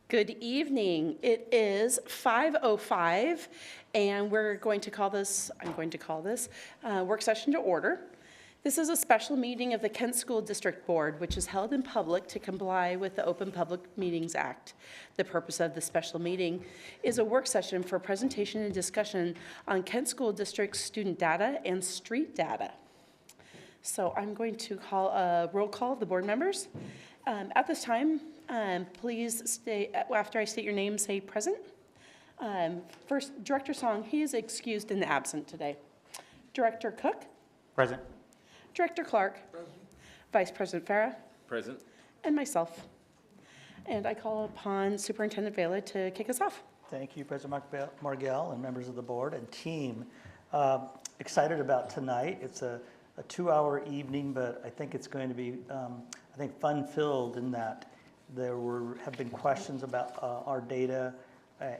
Good evening. It is 5:05, and we're going to call this, I'm going to call this work session to order. This is a special meeting of the Kent School District Board, which is held in public to comply with the Open Public Meetings Act. The purpose of the special meeting is a work session for presentation and discussion on Kent School District's student data and street data. So I'm going to call a roll call of the board members. At this time, please stay, after I state your name, say present. First, Director Song, he is excused and absent today. Director Cook? Present. Director Clark? Present. Vice President Farah? Present. And myself. And I call upon Superintendent Vela to kick us off. Thank you, President Margell and members of the board and team. Excited about tonight. It's a 2-hour evening, but I think it's going to be, fun-filled in that there have been questions about our data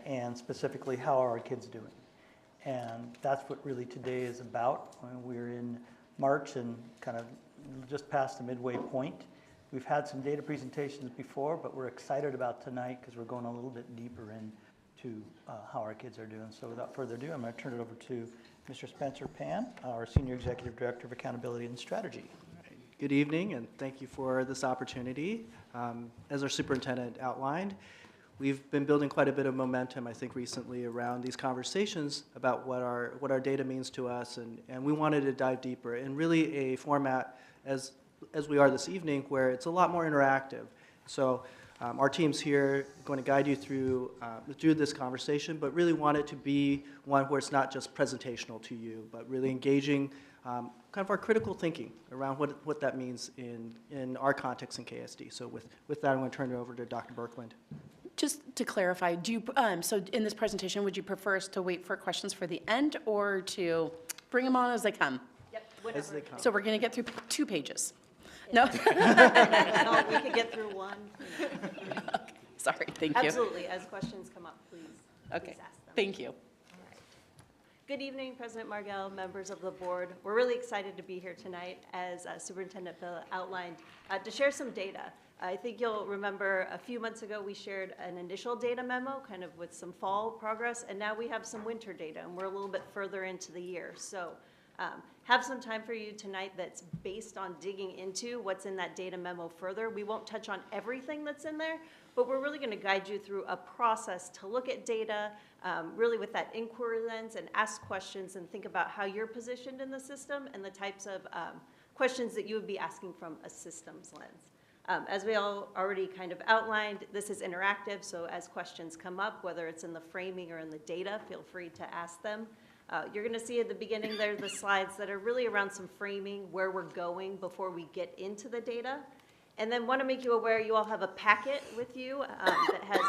and specifically how are our kids doing. And that's what really today is about. We're in March and kind of just past the midway point. We've had some data presentations before, but we're excited about tonight because we're going a little bit deeper into how our kids are doing. So without further ado, I'm going to turn it over to Mr. Spencer Pan, our Senior Executive Director of Accountability and Strategy. Good evening, and thank you for this opportunity. As our superintendent outlined, we've been building quite a bit of momentum, I think, recently around these conversations about what our data means to us, and we wanted to dive deeper in really a format as we are this evening, where it's a lot more interactive. So our team's here going to guide you through this conversation, but really want it to be one where it's not just presentational to you, but really engaging kind of our critical thinking around what that means in our context in KSD. So with that, I'm going to turn it over to Dr. Birkeland. Just to clarify, do you, so in this presentation, would you prefer us to wait for questions for the end or to bring them on as they come? Yep, whatever. As they come. So we're going to get through 2 pages. No? No, we could get through one. Okay. Sorry, thank you. Absolutely, as questions come up, please Okay, ask them. thank you. All right. Good evening, President Margell, members of the board. We're really excited to be here tonight, as Superintendent Phil outlined, to share some data. I think you'll remember a few months ago we shared an initial data memo kind of with some fall progress, and now we have some winter data, and we're a little bit further into the year. So have some time for you tonight that's based on digging into what's in that data memo further. We won't touch on everything that's in there, but we're really going to guide you through a process to look at data really with that inquiry lens and ask questions and think about how you're positioned in the system and the types of questions that you would be asking from a systems lens. As we all already kind of outlined, this is interactive, so as questions come up, whether it's in the framing or in the data, feel free to ask them. You're going to see at the beginning there the slides that are really around some framing, where we're going before we get into the data. And then want to make you aware you all have a packet with you that has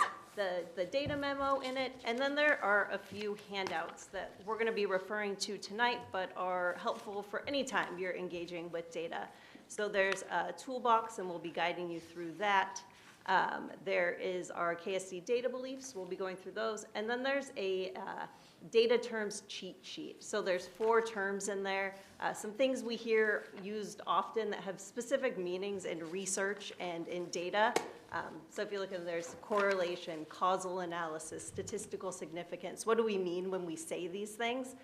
the data memo in it. And then there are a few handouts that we're going to be referring to tonight, but are helpful for any time you're engaging with data. So there's a toolbox, and we'll be guiding you through that. There is our KSD data beliefs. We'll be going through those. And then there's a data terms cheat sheet. So there's 4 terms in there. Some things we hear used often that have specific meanings in research and in data. So if you look at there's correlation, causal analysis, statistical significance. What do we mean when we say these things?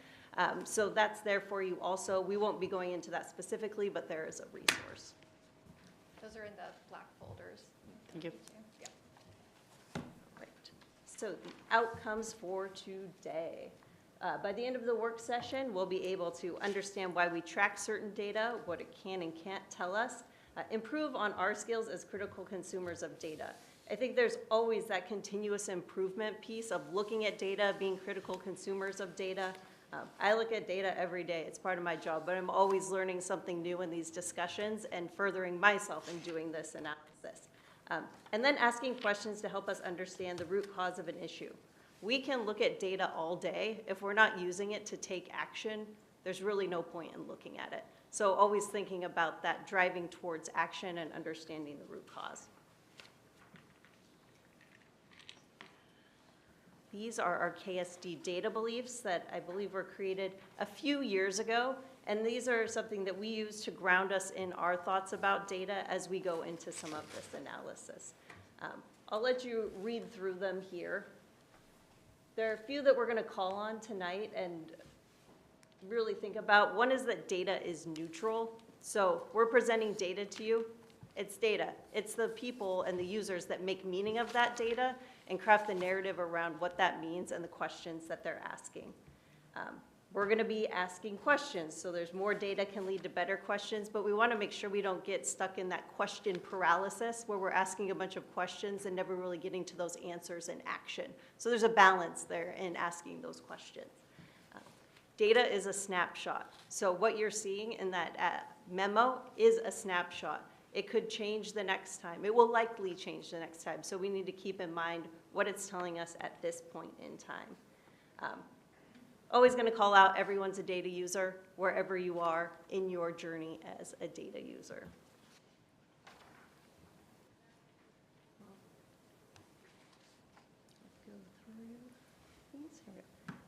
So that's there for you also. We won't be going into that specifically, but there is a resource. Those are in the black folders. Thank you. Yeah. Great. So the outcomes for today. By the end of the work session, we'll be able to understand why we track certain data, what it can and can't tell us, improve on our skills as critical consumers of data. I think there's always that continuous improvement piece of looking at data, being critical consumers of data. I look at data every day. It's part of my job, but I'm always learning something new in these discussions and furthering myself in doing this analysis. And then asking questions to help us understand the root cause of an issue. We can look at data all day. If we're not using it to take action, there's really no point in looking at it. So always thinking about that driving towards action and understanding the root cause. These are our KSD data beliefs that I believe were created a few years ago. And these are something that we use to ground us in our thoughts about data as we go into some of this analysis. I'll let you read through them here. There are a few that we're going to call on tonight and really think about. One is that data is neutral. So we're presenting data to you. It's data. It's the people and the users that make meaning of that data and craft the narrative around what that means and the questions that they're asking. We're going to be asking questions, so there's more data can lead to better questions, but we want to make sure we don't get stuck in that question paralysis where we're asking a bunch of questions and never really getting to those answers in action. So there's a balance there in asking those questions. Data is a snapshot. So what you're seeing in that memo is a snapshot. It could change the next time. It will likely change the next time. So we need to keep in mind what it's telling us at this point in time. Always going to call out everyone's a data user wherever you are in your journey as a data user.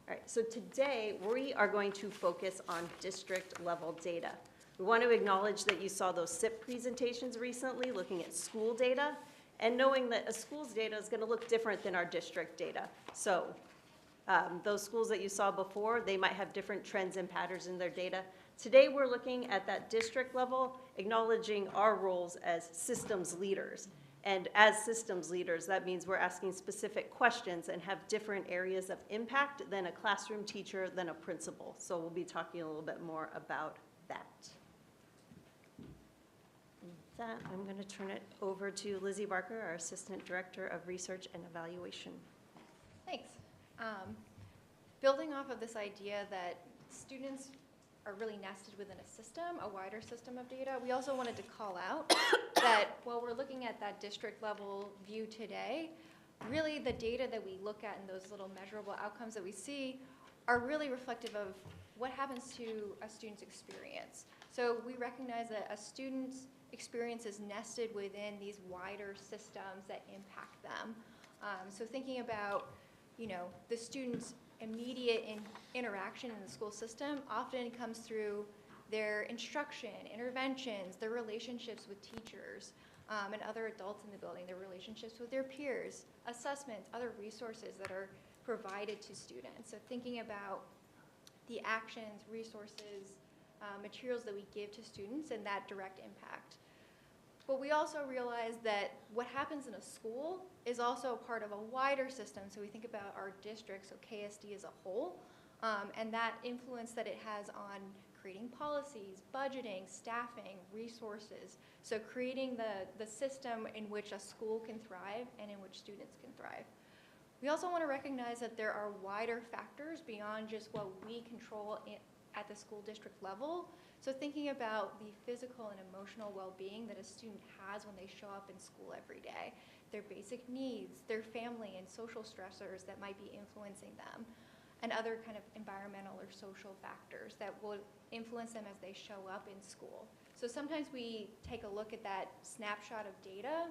All right, so today we are going to focus on district level data. We want to acknowledge that you saw those SIP presentations recently looking at school data and knowing that a school's data is going to look different than our district data. So those schools that you saw before, they might have different trends and patterns in their data. Today we're looking at that district level, acknowledging our roles as systems leaders. And as systems leaders, that means we're asking specific questions and have different areas of impact than a classroom teacher, than a principal. So we'll be talking a little bit more about that. With that, I'm going to turn it over to Lizzie Barker, our Assistant Director of Research and Evaluation. Thanks. Building off of this idea that students are really nested within a system, a wider system of data, we also wanted to call out that while we're looking at that district level view today, really the data that we look at and those little measurable outcomes that we see are really reflective of what happens to a student's experience. So we recognize that a student's experience is nested within these wider systems that impact them. So thinking about, the student's immediate interaction in the school system often comes through their instruction, interventions, their relationships with teachers and other adults in the building, their relationships with their peers, assessments, other resources that are provided to students. So thinking about the actions, resources, materials that we give to students and that direct impact. But we also realize that what happens in a school is also a part of a wider system. So we think about our district, so KSD as a whole, and that influence that it has on creating policies, budgeting, staffing, resources. So creating the system in which a school can thrive and in which students can thrive. We also want to recognize that there are wider factors beyond just what we control at the school district level. So thinking about the physical and emotional well-being that a student has when they show up in school every day, their basic needs, their family and social stressors that might be influencing them, and other kind of environmental or social factors that will influence them as they show up in school. So sometimes we take a look at that snapshot of data,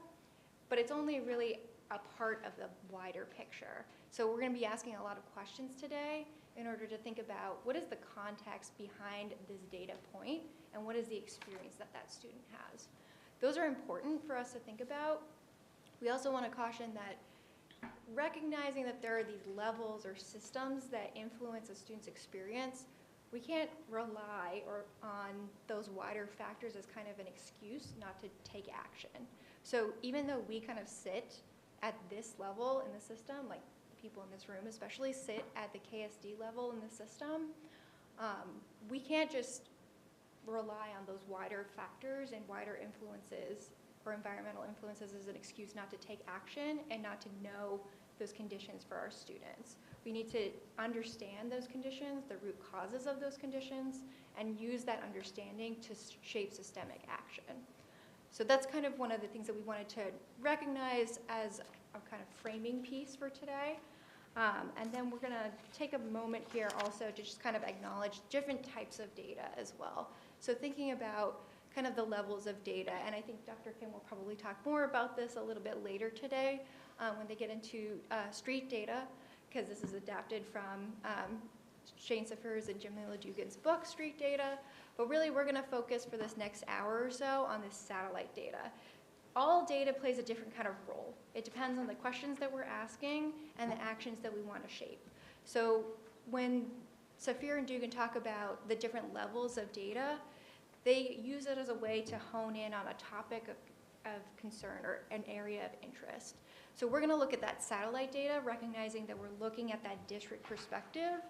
but it's only really a part of the wider picture. So we're going to be asking a lot of questions today in order to think about what is the context behind this data point and what is the experience that that student has. Those are important for us to think about. We also want to caution that recognizing that there are these levels or systems that influence a student's experience, we can't rely on those wider factors as kind of an excuse not to take action. So even though we kind of sit at this level in the system, like people in this room especially sit at the KSD level in the system, we can't just rely on those wider factors and wider influences or environmental influences as an excuse not to take action and not to know those conditions for our students. We need to understand those conditions, the root causes of those conditions, and use that understanding to shape systemic action. So that's kind of one of the things that we wanted to recognize as a kind of framing piece for today. And then we're going to take a moment here also to just kind of acknowledge different types of data as well. So thinking about kind of the levels of data, and I think Dr. Kim will probably talk more about this a little bit later today when they get into street data, because this is adapted from Shane Siffer's and Jim Dugan's book, Street Data. But really, we're going to focus for this next hour or so on this satellite data. all data plays a different kind of role. It depends on the questions that we're asking and the actions that we want to shape. So when Safir and Dugan talk about the different levels of data, they use it as a way to hone in on a topic of concern or an area of interest. So we're going to look at that satellite data, recognizing that we're looking at that district perspective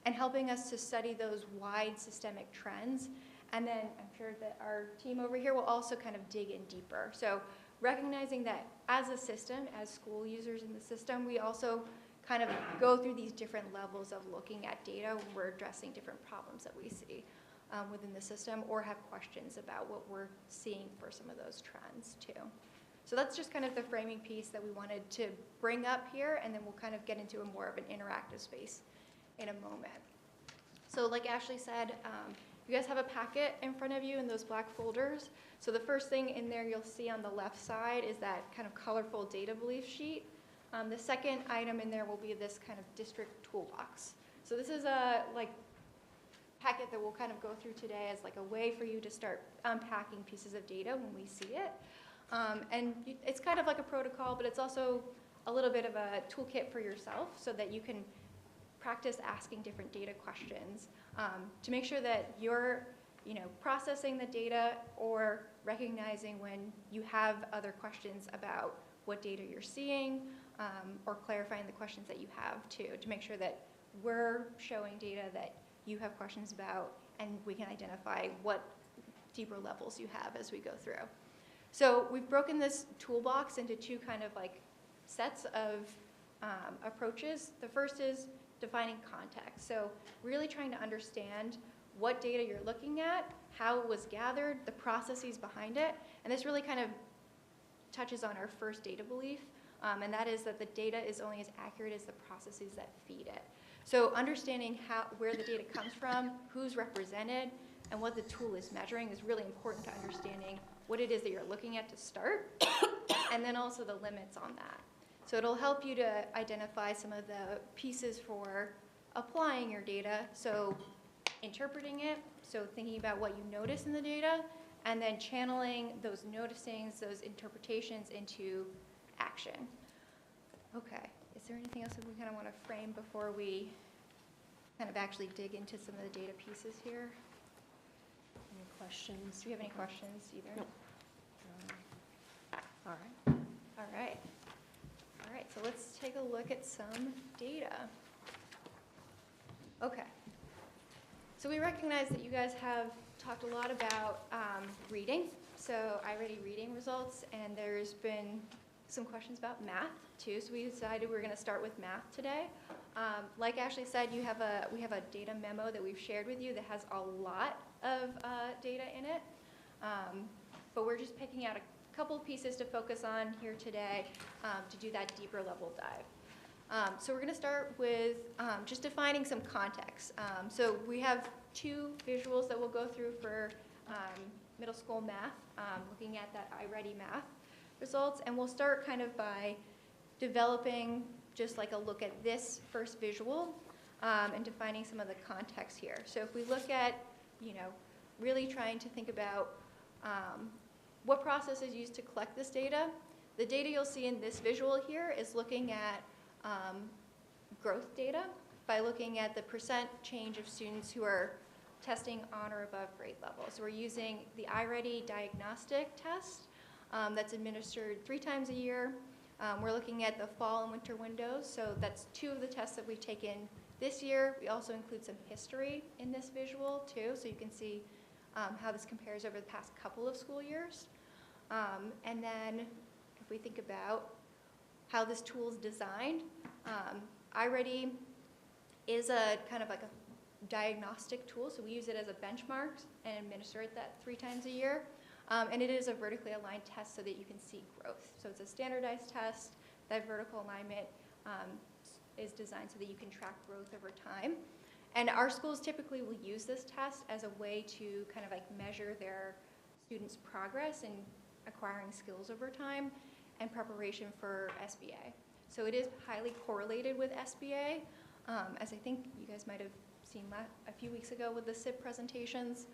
and helping us to study those wide systemic trends. And then I'm sure that our team over here will also kind of dig in deeper. So recognizing that as a system, as school users in the system, we also kind of go through these different levels of looking at data when we're addressing different problems that we see within the system, or have questions about what we're seeing for some of those trends too. So that's just kind of the framing piece that we wanted to bring up here, and then we'll kind of get into a more of an interactive space in a moment. So like Ashley said, you guys have a packet in front of you in those black folders. So the first thing in there you'll see on the left side is that kind of colorful data belief sheet. The second item in there will be this kind of district toolbox. So this is a packet that we'll kind of go through today as like a way for you to start unpacking pieces of data when we see it. And it's kind of like a protocol, but it's also a little bit of a toolkit for yourself so that you can practice asking different data questions to make sure that you're processing the data or recognizing when you have other questions about what data you're seeing, or clarifying the questions that you have too, to make sure that we're showing data that you have questions about, and we can identify what deeper levels you have as we go through. So we've broken this toolbox into two kind of like sets of approaches. The first is defining context. So really trying to understand what data you're looking at, how it was gathered, the processes behind it, and this really kind of touches on our first data belief, and that is that the data is only as accurate as the processes that feed it. So understanding where the data comes from, who's represented, and what the tool is measuring is really important to understanding what it is that you're looking at to start, and then also the limits on that. So it'll help you to identify some of the pieces for applying your data, so interpreting it, so thinking about what you notice in the data, and then channeling those noticings, those interpretations into action. Okay, is there anything else that we kind of want to frame before we kind of actually dig into some of the data pieces here? Any questions? Do you have any questions either? No. All right. All right. All right, so let's take a look at some data. Okay. So we recognize that you guys have talked a lot about reading, so iReady reading results, and there's been some questions about math too, so we decided we're going to start with math today. Like Ashley said, we have a data memo that we've shared with you that has a lot of data in it, but we're just picking out a couple of pieces to focus on here today to do that deeper level dive. So we're going to start with just defining some context. So we have two visuals that we'll go through for middle school math, looking at that iReady math results, and we'll start kind of by developing just like a look at this first visual and defining some of the context here. So if we look at, really trying to think about what process is used to collect this data, the data you'll see in this visual here is looking at growth data by looking at the percent change of students who are testing on or above grade level. So we're using the iReady diagnostic test that's administered 3 times a year. We're looking at the fall and winter windows, so that's 2 of the tests that we've taken this year. We also include some history in this visual too, so you can see how this compares over the past couple of school years. And then if we think about how this tool is designed, iReady is a kind of like a diagnostic tool, so we use it as a benchmark and administer it that 3 times a year. And it is a vertically aligned test so that you can see growth. So it's a standardized test. That vertical alignment is designed so that you can track growth over time. And our schools typically will use this test as a way to kind of like measure their students' progress in acquiring skills over time and preparation for SBA. So it is highly correlated with SBA, as I think you guys might have seen a few weeks ago with the SIP presentations.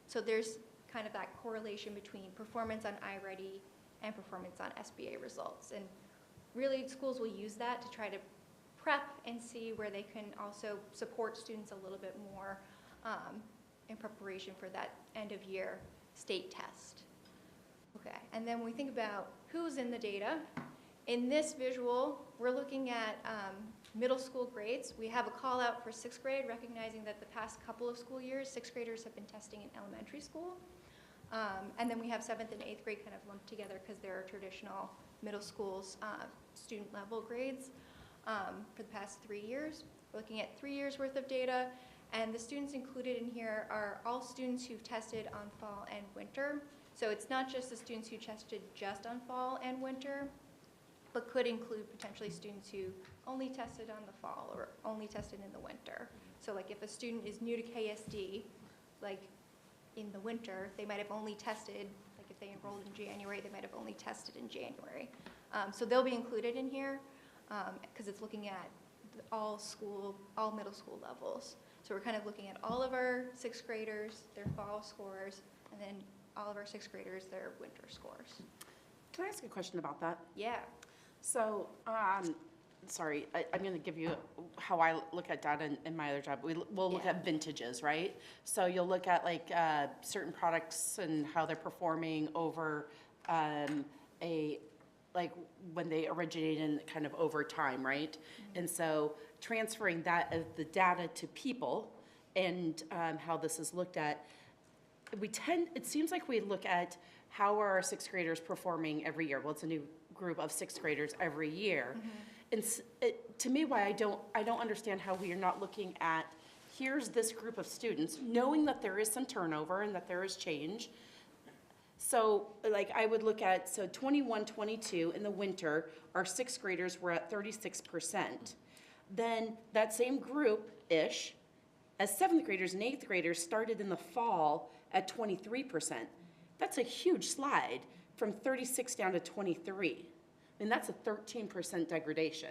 So there's kind of that correlation between performance on iReady and performance on SBA results. And really, schools will use that to try to prep and see where they can also support students a little bit more in preparation for that end-of-year state test. Okay, and then when we think about who's in the data, in this visual, we're looking at middle school grades. We have a call out for 6th grade, recognizing that the past couple of school years, 6th graders have been testing in elementary school. And then we have 7th and 8th grade kind of lumped together because there are traditional middle school's student level grades for the past 3 years. We're looking at 3 years worth of data, and the students included in here are all students who've tested on fall and winter. So it's not just the students who tested just on fall and winter, but could include potentially students who only tested on the fall or only tested in the winter. So like if a student is new to KSD, like in the winter, they might have only tested, like if they enrolled in January, they might have only tested in January. So they'll be included in here because it's looking at all middle school levels. So we're kind of looking at all of our 6th graders, their fall scores, and then all of our 6th graders, their winter scores. Can I ask a question about that? Yeah. So, sorry, I'm going to give you how I look at data in my other job. We'll look Yeah. at vintages, right? So you'll look at like certain products and how they're performing over like when they originated and kind of over time, right? Mm-hmm. And so transferring that of the data to people and how this is looked at, it seems like we look at how are our 6th graders performing every year. Well, it's a new group of 6th graders every year. Mm-hmm. And to me, why I don't understand how we are not looking at, here's this group of students, knowing that there is some turnover and that there is change. So like I would look at, so 21, 22 in the winter, our 6th graders were at 36%. Then that same group-ish, as 7th graders and 8th graders started in the fall at 23%. That's a huge slide from 36 down to 23. And that's a 13% degradation.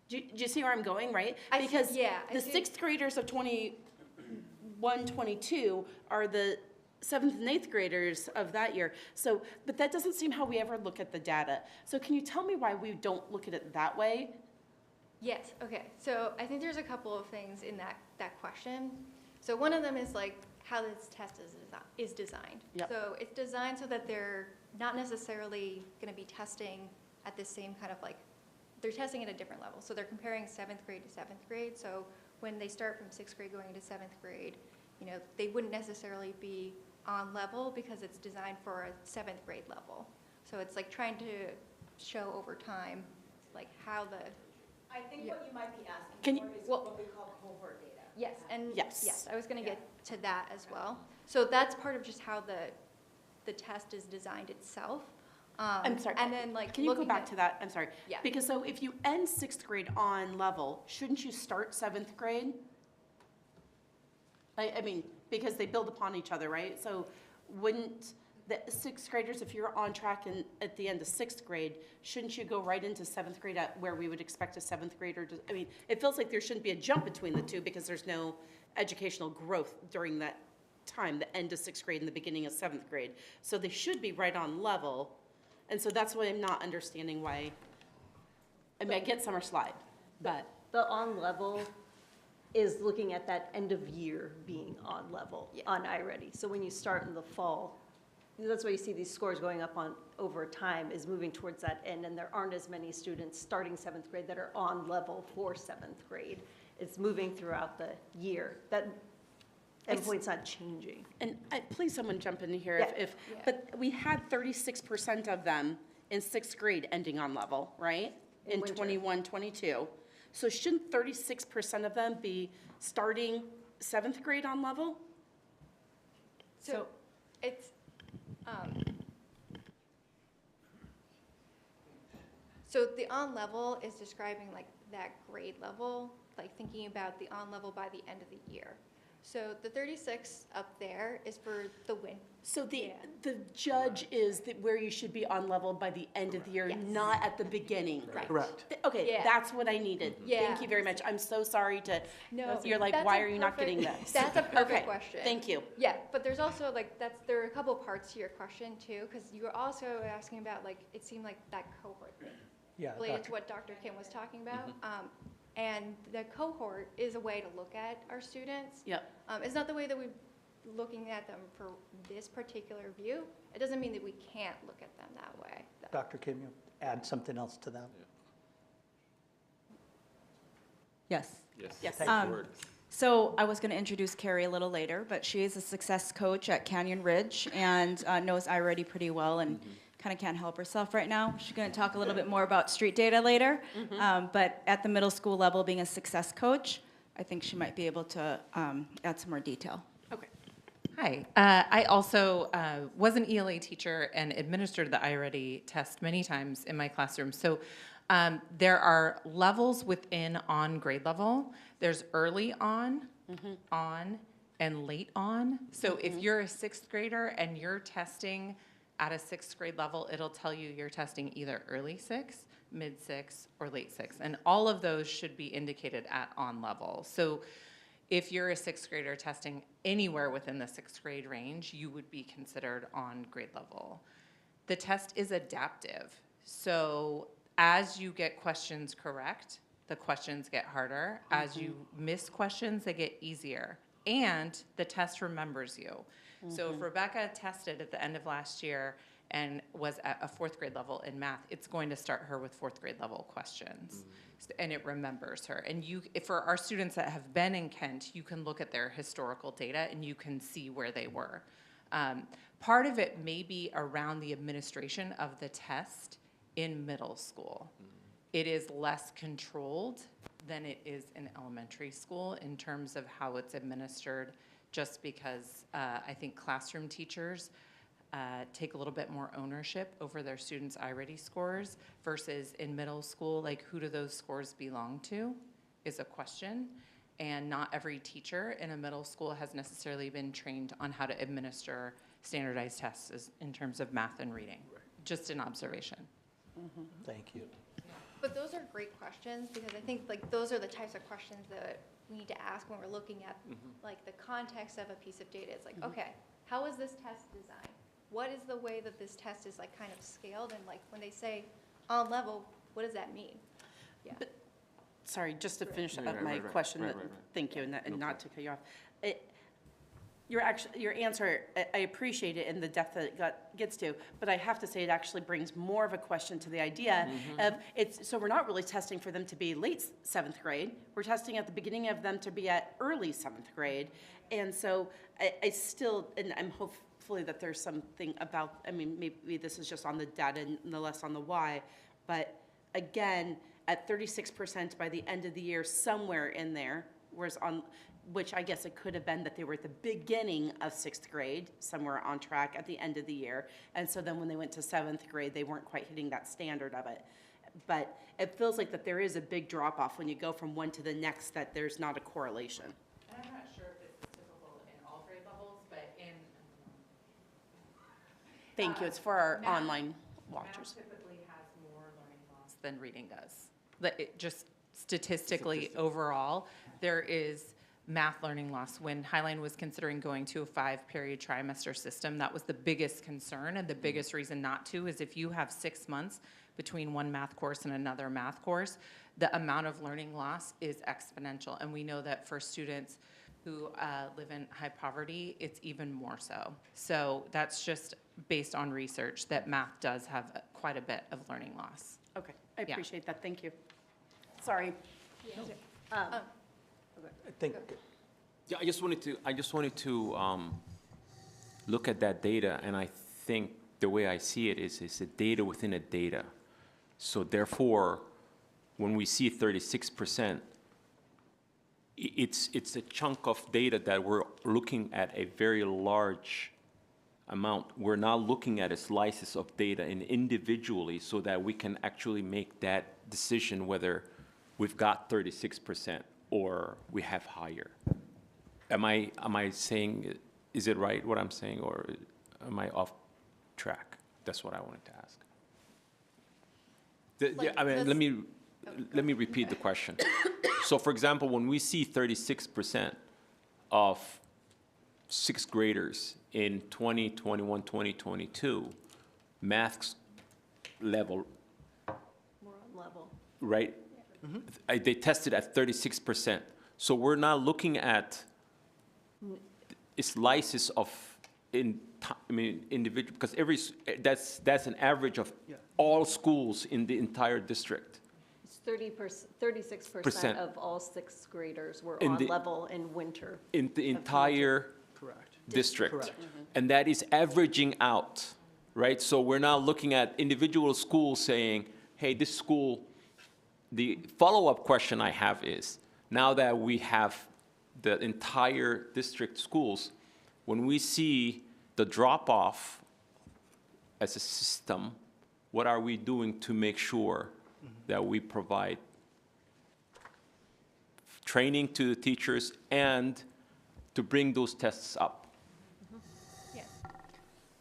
Do you see where I'm going, right? Because the 6th graders of 21, 22 are the 7th and 8th graders of that year. So, but that doesn't seem how we ever look at the data. So can you tell me why we don't look at it that way? Yes, okay. So I think there's a couple of things in that question. So one of them is like how this test is designed. Yep. So it's designed so that they're not necessarily going to be testing at the same kind of like, they're testing at a different level. So they're comparing 7th grade to 7th grade. So when they start from 6th grade going into 7th grade, you know, they wouldn't necessarily be on level because it's designed for a 7th grade level. So it's like trying to show over time, like how the. I think what you might be asking Can you- for is well- what we call cohort data. Yes, and Yes. I was going to get to that as well. So that's part of just how the test is designed itself. I'm sorry. And then like Can you go looking back at- to that? I'm sorry. Yeah. Because so if you end 6th grade on level, shouldn't you start 7th grade? I mean, because they build upon each other, right? So wouldn't the 6th graders, if you're on track and at the end of 6th grade, shouldn't you go right into 7th grade at where we would expect a 7th grader to, I mean, it feels like there shouldn't be a jump between the two because there's no educational growth during that time, the end of 6th grade and the beginning of 7th grade. So they should be right on level. And so that's why I'm not understanding why, I mean, I get summer slide, but. The on level is looking at that end of year being on level, on iReady. So when you start in the fall, that's why you see these scores going up on over time is moving towards that end, and there aren't as many students starting 7th grade that are on level for 7th grade. It's moving throughout the year. That endpoint's not changing. And please someone jump in here Yeah. but we had 36% of them in 6th grade ending on level, right? In winter. 21, 22. So shouldn't 36% of them be starting 7th grade on level? So it's, so the on level is describing like that grade level, like thinking about the on level by the end of the year. So the 36 up there is for the win. So the judge is where you should be on level by the end of the year, Yes. not at the beginning. Right. Correct. Okay, Yeah. that's what I needed. Thank Yeah. you very much. I'm so sorry to, No, you're like, that's why a are you not getting perfect- this? That's a perfect Okay, question. thank you. Yeah, but there's also like, there are a couple parts to your question too, because you were also asking about like, it seemed like that cohort thing. Yeah, Related Dr. to what Dr. Kim was talking about. And the cohort is a way to look at our students. Yep. It's not the way that we're looking at them for this particular view. It doesn't mean that we can't look at them that way. Dr. Kim, you add something else to that? Yes. Yes. Thank you. So I was going to introduce Carrie a little later, but she is a success coach at Canyon Ridge and knows iReady pretty well and kind of can't help herself right now. She's going to talk a little bit more about street data later. But at the middle school level, being a success coach, I think she might be able to add some more detail. Okay. Hi. I also was an ELA teacher and administered the iReady test many times in my classroom. So there are levels within on grade level. There's early on, and late on. So if you're a 6th grader and you're testing at a 6th grade level, it'll tell you you're testing either early 6, mid 6, or late 6. And all of those should be indicated at on level. So if you're a 6th grader testing anywhere within the 6th grade range, you would be considered on grade level. The test is adaptive. So as you get questions correct, the questions get harder. As you miss questions, they get easier. And the test remembers you. So if Rebecca tested at the end of last year and was at a 4th grade level in math, it's going to start her with 4th grade level questions. And it remembers her. And for our students that have been in Kent, you can look at their historical data and you can see where they were. Part of it may be around the administration of the test in middle school. It is less controlled than it is in elementary school in terms of how it's administered, just because I think classroom teachers take a little bit more ownership over their students' iReady scores versus in middle school, like who do those scores belong to is a question. And not every teacher in a middle school has necessarily been trained on how to administer standardized tests in terms of math and reading. Just an observation. Thank you. But those are great questions because I think like those are the types of questions that we need to ask when we're looking at like the context of a piece of data. It's like, okay, how is this test designed? What is the way that this test is like kind of scaled? And like when they say on level, what does that mean? Yeah. Sorry, just to finish Right, up right, my right, right, question, right, right, right. thank you, and No not to cut you off. Your answer, I appreciate it in the depth that it gets to, but I have to say it actually brings more of a question to the idea of so we're not really testing for them to be late 7th grade. We're testing at the beginning of them to be at early 7th grade. And so I still, and I'm hopefully that there's something about, I mean, maybe this is just on the data and the less on the why, but again, at 36% by the end of the year, somewhere in there, whereas which I guess it could have been that they were at the beginning of 6th grade, somewhere on track at the end of the year. And so then when they went to 7th grade, they weren't quite hitting that standard of it. But it feels like that there is a big drop off when you go from one to the next, that there's not a correlation. And I'm not sure if this is typical in all grade levels, but in Thank you, it's for our math- online watchers. math typically has more learning loss than reading does. Just statistically overall, there is math learning loss. When Highline was considering going to a 5-period trimester system, that was the biggest concern, and the biggest reason not to is if you have 6 months between one math course and another math course, the amount of learning loss is exponential. And we know that for students who live in high poverty, it's even more so. So that's just based on research that math does have quite a bit of learning loss. Okay, I Yeah. appreciate that, thank you. Sorry. I think, Yeah, I just wanted to look at that data, and I think the way I see it is it's a data within a data. So therefore, when we see 36%, it's a chunk of data that we're looking at a very large amount. We're not looking at a slices of data and individually so that we can actually make that decision whether we've got 36% or we have higher. Am I saying, is it right what I'm saying, or am I off track? That's what I wanted to ask. Like I mean, this- let me repeat the question. So for example, when we see 36% of sixth graders in 2021, 2022, math level, More on level. right? They tested at 36%. So we're not looking at slices of individual, because that's an average of all schools in the entire district. It's 36% Percent. of all sixth graders were In on the- level in winter. In the entire Correct. district. Correct. And that is averaging out, right? So we're not looking at individual schools saying, hey, this school, the follow-up question I have is, now that we have the entire district schools, when we see the drop-off as a system, what are we doing to make sure that we provide training to the teachers and to bring those tests up? Yeah.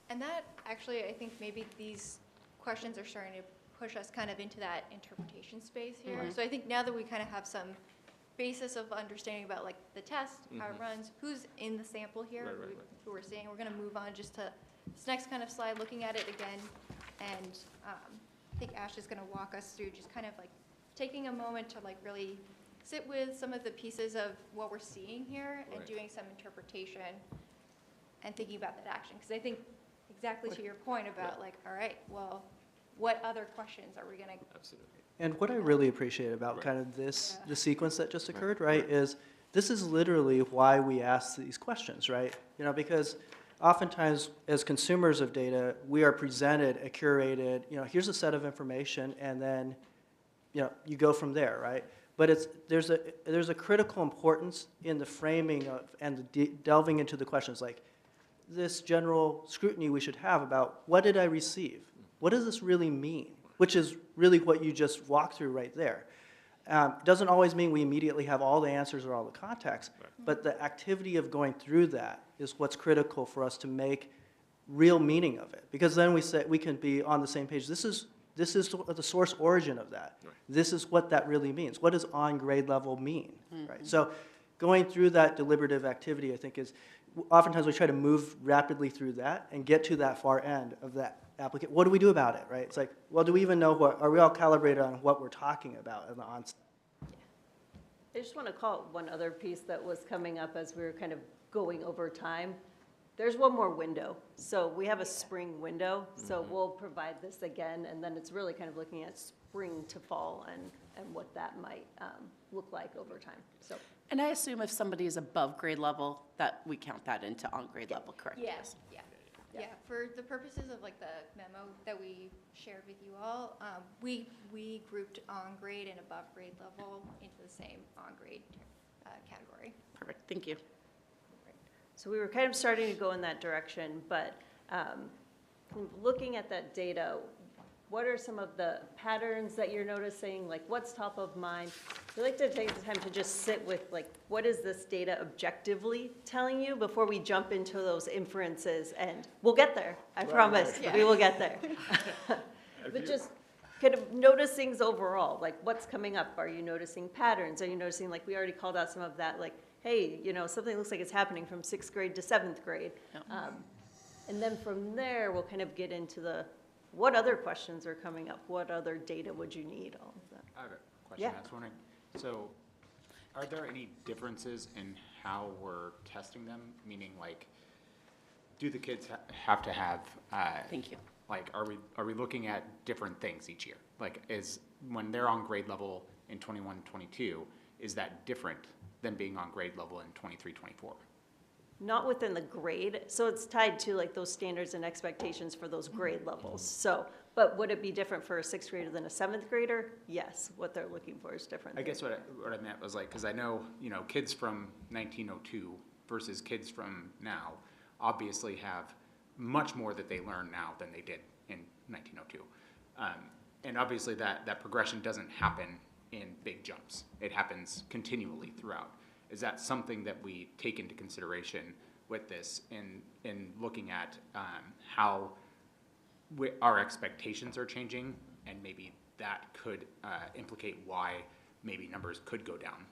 And that, actually, I think maybe these questions are starting to push us kind of into that interpretation space here. So I think now that we kind of have some basis of understanding about like the test, how it runs, who's in the sample here, Right. who we're seeing, we're going to move on just to this next kind of slide, looking at it again. And I think Ash is going to walk us through just kind of like taking a moment to like really sit with some of the pieces of what we're seeing here and Right. doing some interpretation and thinking about that action. Because I think exactly to your point about like, all right, well, what other questions are we going to Absolutely. And what I really appreciate about Right. kind of this, Yeah. the sequence that just occurred, right, is this is literally why we ask these questions, right? You know, because oftentimes as consumers of data, we are presented a curated, you know, here's a set of information, and then, you know, you go from there, right? But there's a critical importance in the framing of and the delving into the questions, like this general scrutiny we should have about what did I receive? What does this really mean? Which is really what you just walked through right there. Doesn't always mean we immediately have all the answers or all the context, but the activity of going through that is what's critical for us to make real meaning of it. Because then we can be on the same page. This is the source origin of that. Right. This is what that really means. What does on grade level mean? Right. So going through that deliberative activity, I think, is oftentimes we try to move rapidly through that and get to that far end of that application. What do we do about it, right? It's like, well, do we even know are we all calibrated on what we're talking about in the onset? I just want to call out one other piece that was coming up as we were kind of going over time. There's one more window. So we have a spring window, so we'll provide this again, and then it's really kind of looking at spring to fall and what that might look like over time. So And I assume if somebody is above grade level, that we count that into on grade level, correct? Yes, yeah. Yeah, for the purposes of like the memo that we shared with you all, we grouped on grade and above grade level into the same on grade category. Perfect, thank you. So we were kind of starting to go in that direction, but looking at that data, what are some of the patterns that you're noticing? Like, what's top of mind? We like to take the time to just sit with, like, what is this data objectively telling you before we jump into those inferences? And we'll get there, I promise. Yeah. We will get there. But just kind of notice things overall, like what's coming up? Are you noticing patterns? Are you noticing, like, we already called out some of that, like, hey, you know, something looks like it's happening from 6th grade to 7th grade. Yep. And then from there, we'll kind of get into the, what other questions are coming up? What other data would you need? All of that. I have a question. Yeah. I was wondering, so are there any differences in how we're testing them? Meaning, like, do the kids have to have, Thank you. like, are we looking at different things each year? Like, when they're on grade level in 21, 22, is that different than being on grade level in 23, 24? Not within the grade, so it's tied to like those standards and expectations for those grade levels. So, but would it be different for a 6th grader than a 7th grader? Yes, what they're looking for is different. I guess what I meant was like, because I know, you know, kids from 1902 versus kids from now obviously have much more that they learn now than they did in 1902. And obviously that progression doesn't happen in big jumps. It happens continually throughout. is that something that we take into consideration with this in looking at how our expectations are changing, and maybe that could implicate why maybe numbers could go down?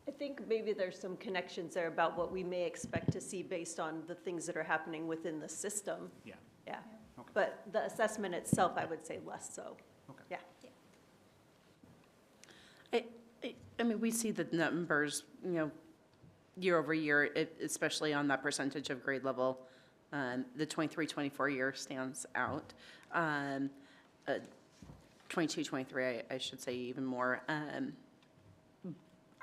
I think maybe there's some connections there about what we may expect to see based on the things that are happening within the system. Yeah. Yeah. Okay. But the assessment itself, I would say less so. Okay. Yeah. I mean, we see the numbers, year over year, especially on that percentage of grade level. The 23-24 year stands out. 22-23, I should say even more.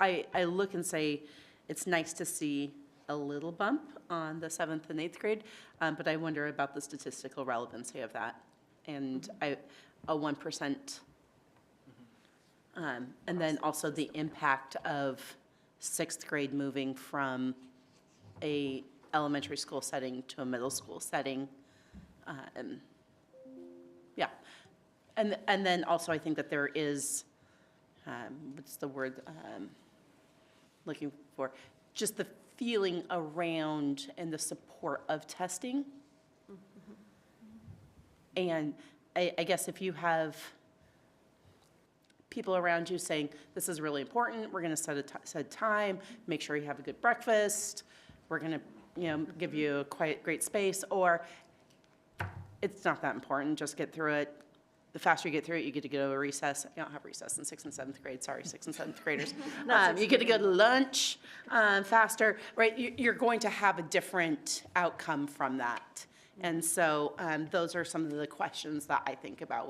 I look and say, it's nice to see a little bump on the 7th and 8th grade, but I wonder about the statistical relevancy of that. And a 1%, and then also the impact of 6th grade moving from a elementary school setting to a middle school setting. Yeah. And then also I think that there is, what's the word looking for? Just the feeling around and the support of testing. And I guess if you have people around you saying, this is really important, we're going to set time, make sure you have a good breakfast, we're going to give you a quiet, great space, or it's not that important, just get through it. The faster you get through it, you get to go to recess. You don't have recess in 6th and 7th grade, sorry, 6th and 7th graders. You get to go to lunch faster, right? You're going to have a different outcome from that. And so those are some of the questions that I think about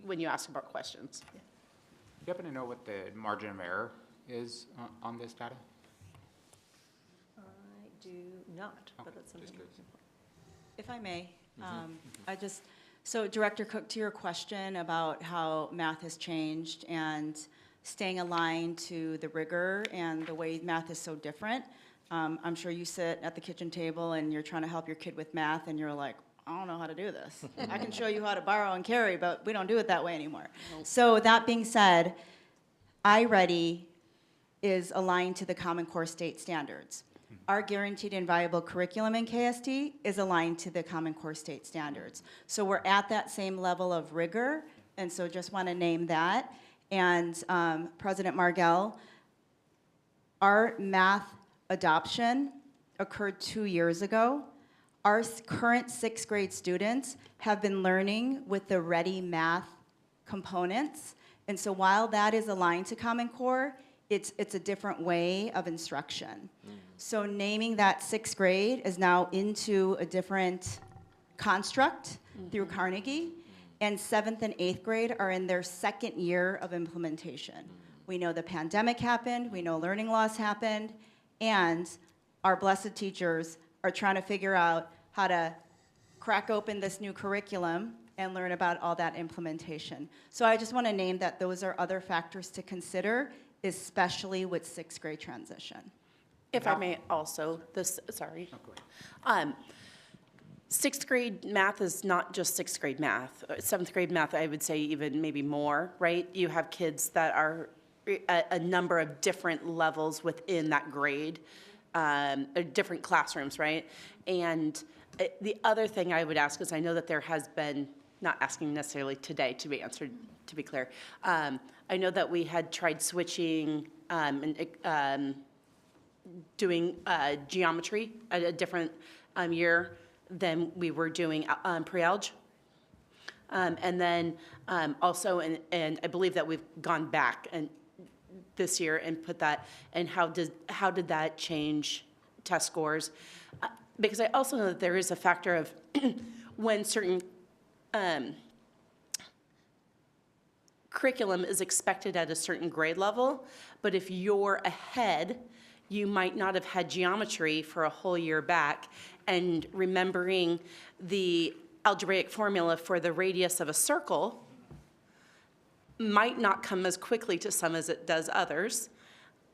when you ask about questions. Do you happen to know what the margin of error is on this data? I do not, but that's something. Just curious. If I may, so Director Cook, to your question about how math has changed and staying aligned to the rigor and the way math is so different, I'm sure you sit at the kitchen table and you're trying to help your kid with math and you're like, I don't know how to do this. I can show you how to borrow and carry, but we don't do it that way anymore. So that being said, iReady is aligned to the Common Core state standards. Our guaranteed and viable curriculum in KSD is aligned to the Common Core state standards. So we're at that same level of rigor, and so just want to name that. And President Margell, our math adoption occurred 2 years ago. Our current 6th grade students have been learning with the Ready Math components. And so while that is aligned to Common Core, it's a different way of instruction. So naming that 6th grade is now into a different construct through Carnegie, and 7th and 8th grade are in their 2nd year of implementation. We know the pandemic happened, we know learning loss happened, and our blessed teachers are trying to figure out how to crack open this new curriculum and learn about all that implementation. So I just want to name that those are other factors to consider, especially with 6th grade transition. If I may also, sorry. 6th grade math is not just 6th grade math. 7th grade math, I would say even maybe more, right? You have kids that are a number of different levels within that grade, different classrooms, right? And the other thing I would ask is, I know that there has been, not asking necessarily today to be answered, to be clear, I know that we had tried switching and doing geometry at a different year than we were doing pre-alg. And then also, and I believe that we've gone back and this year and put that, and how did that change test scores? Because I also know that there is a factor of when certain curriculum is expected at a certain grade level, but if you're ahead, you might not have had geometry for a whole year back, and remembering the algebraic formula for the radius of a circle might not come as quickly to some as it does others.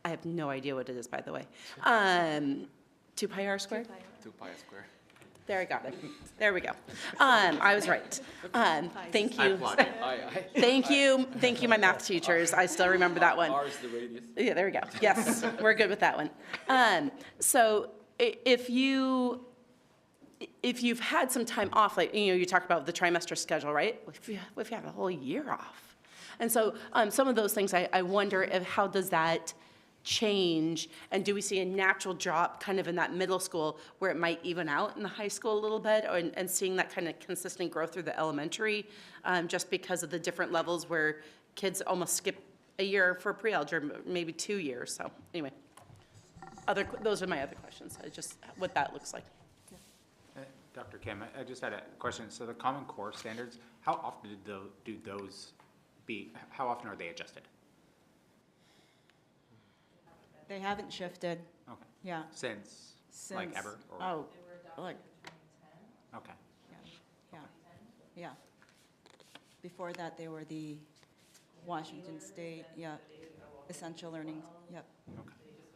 I have no idea what it is, by the way. 2 pi r squared? 2 pi squared. There, I got it. There we go. I was right. Thank you. Thank you, my math teachers. I still remember that one. R is the radius. Yeah, there we go. Yes, we're good with that one. So if you've had some time off, like, you talked about the trimester schedule, right? If you have a whole year off. And so some of those things, I wonder how does that change? And do we see a natural drop kind of in that middle school where it might even out in the high school a little bit, and seeing that kind of consistent growth through the elementary, just because of the different levels where kids almost skip a year for pre-algebra, maybe 2 years. So anyway, those are my other questions, just what that looks like. Dr. Kim, I just had a question. So the Common Core standards, how often do those how often are they adjusted? They haven't shifted, Okay. yeah. Since like Since- ever? Or? Oh, like, Okay. yeah. Before that, they were the Washington State, essential learning, yep. Okay.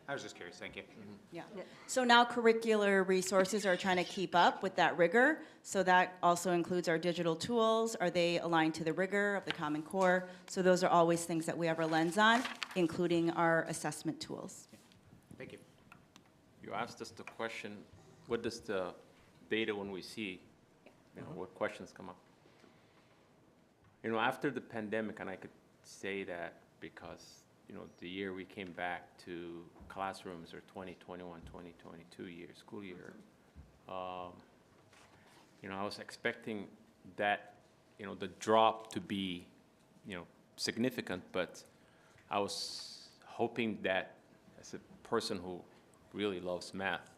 I was just curious. Thank you. Yeah. So now curricular resources are trying to keep up with that rigor. So that also includes our digital tools. Are they aligned to the rigor of the Common Core? So those are always things that we have our lens on, including our assessment tools. Thank you. You asked us the question, what does the data when we see, what questions come up? After the pandemic, and I could say that because, the year we came back to classrooms or 2021, 2022 school year, I was expecting that, the drop to be, significant, but I was hoping that as a person who really loves math,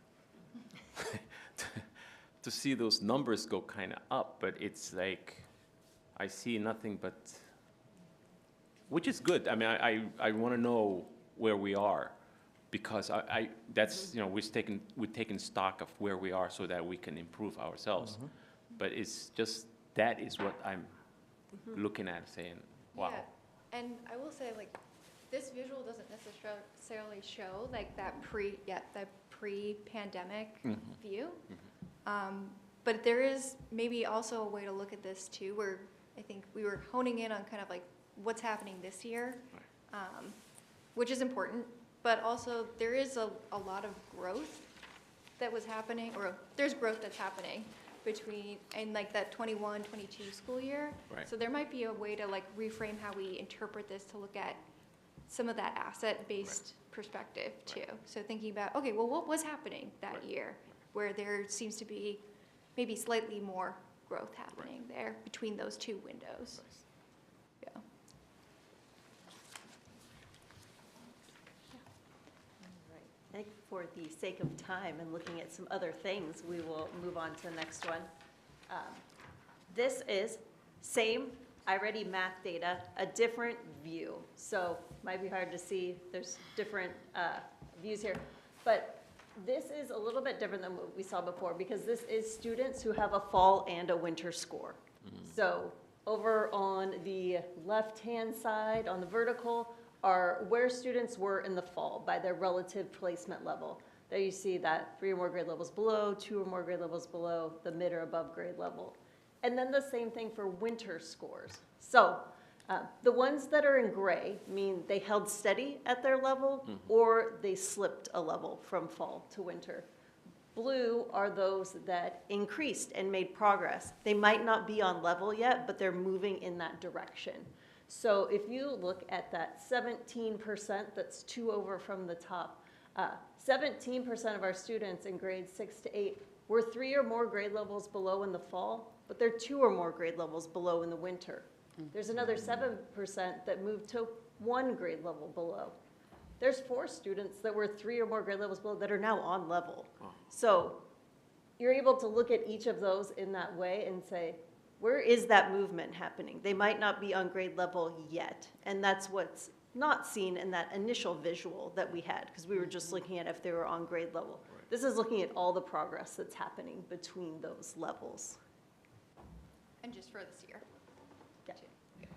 to see those numbers go kind of up, but it's like, I see nothing but, which is good. I mean, I want to know where we are, because that's, we've taken stock of where we are so that we can improve ourselves. But it's just, that is what I'm looking at, saying, wow. Yeah. And I will say, like, this visual doesn't necessarily show like that pre-pandemic view. But there is maybe also a way to look at this too, where I think we were honing in on kind of like what's happening this year, which is important, but also there is a lot of growth that was happening, or there's growth that's happening between, and like that 21, 22 school year. Right. So there might be a way to like reframe how we interpret this to look at some of that asset-based perspective too. So thinking about, okay, well, what was happening that year where there seems to be maybe slightly more growth happening there between those two windows. Yeah. I think for the sake of time and looking at some other things, we will move on to the next one. This is same iReady math data, a different view. So might be hard to see, there's different views here. But this is a little bit different than what we saw before, because this is students who have a fall and a winter score. So over on the left-hand side, on the vertical, are where students were in the fall by their relative placement level. There you see that 3 or more grade levels below, 2 or more grade levels below, the mid or above grade level. And then the same thing for winter scores. So the ones that are in gray mean they held steady at their level or they slipped a level from fall to winter. Blue are those that increased and made progress. They might not be on level yet, but they're moving in that direction. So if you look at that 17% that's 2 over from the top, 17% of our students in grades 6 to 8 were 3 or more grade levels below in the fall, but they're 2 or more grade levels below in the winter. There's another 7% that moved to 1 grade level below. There's 4 students that were 3 or more grade levels below that are now on level. So you're able to look at each of those in that way and say, where is that movement happening? They might not be on grade level yet. And that's what's not seen in that initial visual that we had, because we were just looking at if they were on grade level. This is looking at all the progress that's happening between those levels. And just for this year. Yeah.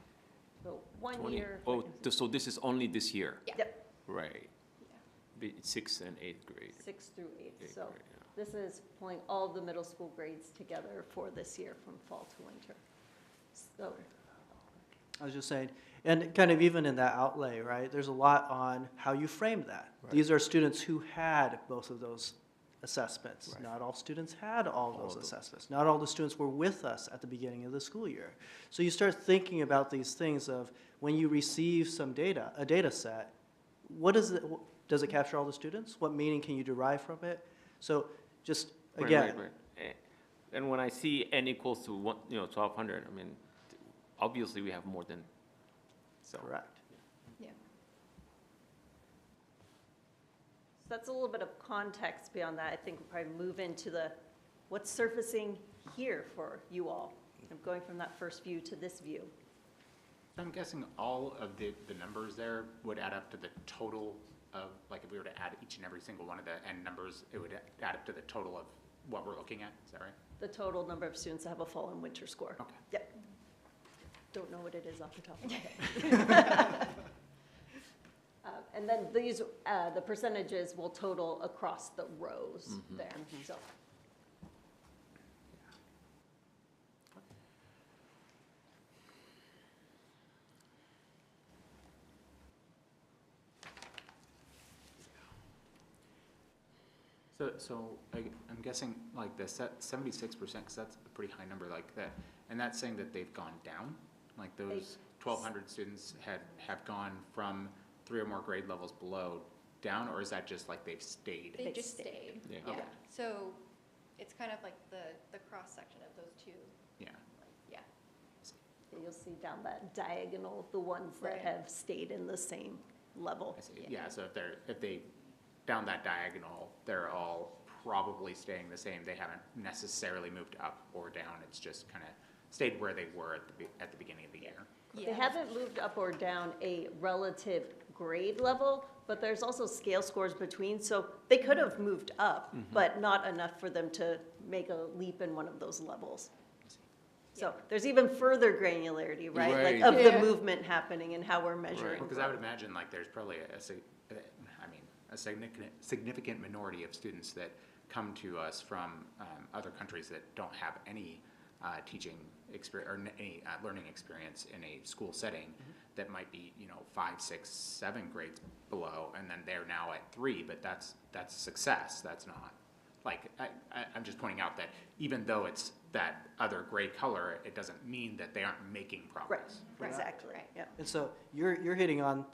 So 1 20 year. Oh, so this is only this year? Yeah. Yep, Right. 6th and 8th grade. 6th through 8th. Eighth So grade, yeah. This is pulling all of the middle school grades together for this year from fall to winter. So, I was just saying, and kind of even in that outlay, right, there's a lot on how you frame that. These are students who had both of those assessments. Not all students had all those assessments. Not all the students were with us at the beginning of the school year. So you start thinking about these things of when you receive some data, a data set, what is it, does it capture all the students? What meaning can you derive from it? So just, again, And when I see n equals to 1,200, I mean, obviously we have more than, so. correct. Yeah. so that's a little bit of context beyond that. I think we'll probably move into what's surfacing here for you all. I'm going from that first view to this view. I'm guessing all of the numbers there would add up to the total of, like, if we were to add each and every single one of the n numbers, it would add up to the total of what we're looking at, is that right? The total number of students that have a fall and winter score. Okay. Yep. Don't know what it is off the top of my head. And then these, the percentages will total across the rows there, so. So I'm guessing like the 76%, because that's a pretty high number like that, and that's saying that they've gone down? Like those 1,200 students have gone from 3 or more grade levels below down, or is that just like they've stayed? They just stayed. Yeah. Yeah. Okay. So it's kind of like the cross-section of those two. Yeah. Yeah. You'll see down that diagonal, the ones that Right. have stayed in the same level. I see. Yeah, so if they, down that diagonal, they're all probably staying the same. They haven't necessarily moved up or down. It's just kind of stayed where they were at the beginning of the year. They haven't moved up or down a relative grade level, but there's also scale scores between, so they could have moved up, but not enough for them to make a leap in one of those levels. So there's even further granularity, right? Like Right. of Yeah. the movement happening and how we're measuring. Because I would imagine like there's probably a significant minority of students that come to us from other countries that don't have any teaching experience or any learning experience in a school setting that might be 5, 6, 7 grades below, and then they're now at 3. But that's success. That's not like I'm just pointing out that even though it's that other gray color, it doesn't mean that they aren't making progress. Right, exactly, Right. yeah. And so you're hitting on,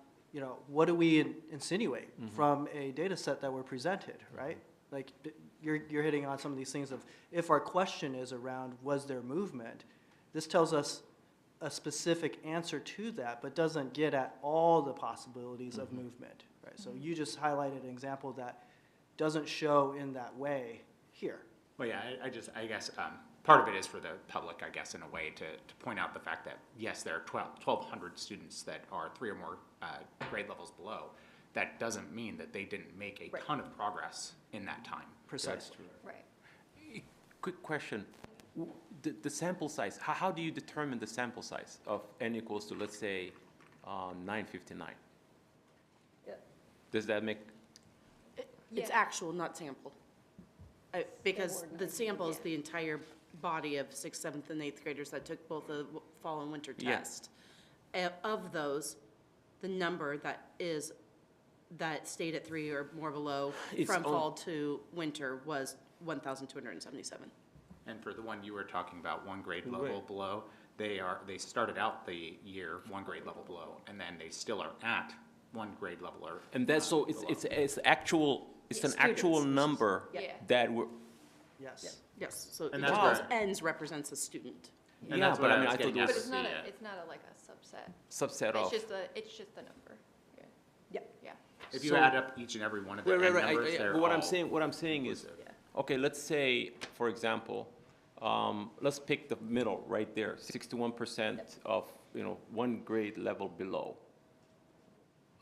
what do we insinuate from a data set that we're presented, right? Like, you're hitting on some of these things of, if our question is around, was there movement? This tells us a specific answer to that, but doesn't get at all the possibilities of movement, right? So you just highlighted an example that doesn't show in that way here. Well, yeah, I guess part of it is for the public, I guess, in a way to point out the fact that, yes, there are 1,200 students that are 3 or more grade levels below. That doesn't mean that they didn't make a ton of progress in that time. Precisely. Right. Quick question. The sample size, how do you determine the sample size of n equals to, let's say, 959? Yeah. Does that make, It's Yeah. actual, not sample. Because were the nine, sample is yeah. the entire body of 6th, 7th, and 8th graders that took both the fall and winter Yeah. test. Of those, the number that stayed at 3 or more below It's from on- fall to winter was 1,277. And for the one you were talking about, 1 grade Right. level below, they started out the year 1 grade level below, and then they still are at 1 grade level or. and that's, so below. it's actual, it's an Students. actual number Yeah. that we're, Yes. Yes, so each And of that's those where- ns represents a student. And yeah, that's but what I I mean, was I thought getting it at. But was it's not the, it's not like a subset. subset It's of. just the number. Yeah. Yeah. Yeah. If you So- add up each and every one of the n numbers, they're But what I'm all saying, is, inclusive. okay, let's say, for example, let's pick the middle right there, 61% of, 1 grade level below.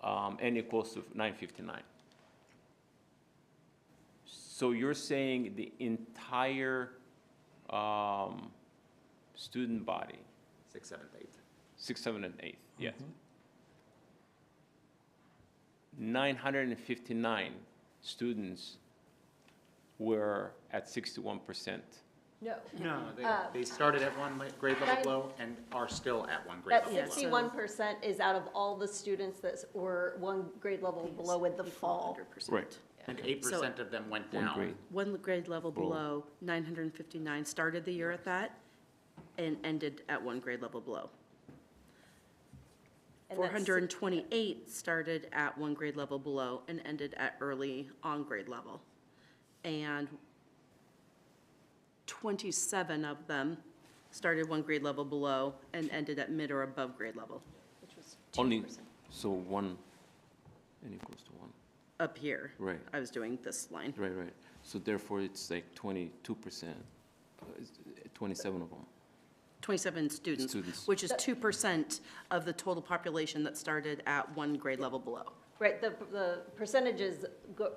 N equals to 959. So you're saying the entire student body, 6th, 7th, 8th. 6th, 7th, and 8th, yes. 959 students were at 61%. No. No, they started at one grade level Nine- below and are still at one grade That level below. 61% is out of all the students that were one grade level below in the fall. 100%. Right. And 8% of them went One down. grade. One grade level Below. below, 959 started the year at that and ended at one grade level below. And that's- 428 started at one grade level below and ended at early on grade level. And 27 of them started one grade level below and ended at mid or above grade level. Which was Only, 2%. so one, n equals to one. Up here. Right. I was doing this line. Right, right. So therefore, it's like 22%, 27 of them. 27 students, Students. which is 2% of the total population that started at one grade level below. Right, the percentages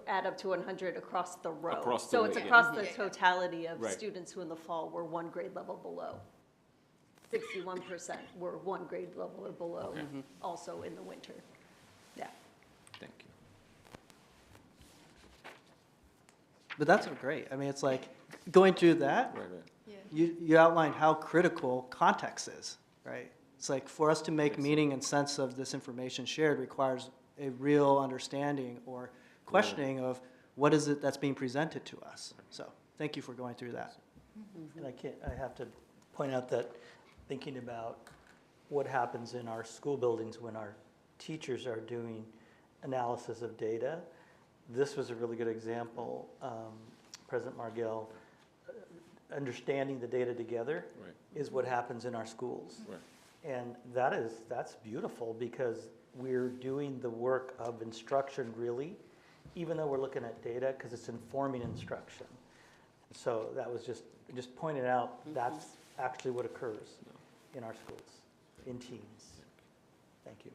add up to 100 across the row. Across the So way, it's yeah. across the totality of Right. students who in the fall were one grade level below. 61% were one grade level or below, also in the winter. Yeah. Thank you. But that's great. I mean, it's like, going through that, Right, right. you outlined how critical context is, right? It's like, for us to make Yes. meaning and sense of this information shared requires a real understanding or questioning of what is it that's being presented to us. So, thank you for going through that. And I have to point out that thinking about what happens in our school buildings when our teachers are doing analysis of data, this was a really good example. President Margell, understanding the data together Right. is what happens in our schools. Right. And that's beautiful because we're doing the work of instruction really, even though we're looking at data, because it's informing instruction. So that was just pointed out, that's actually what occurs in our schools, in teams. Thank you.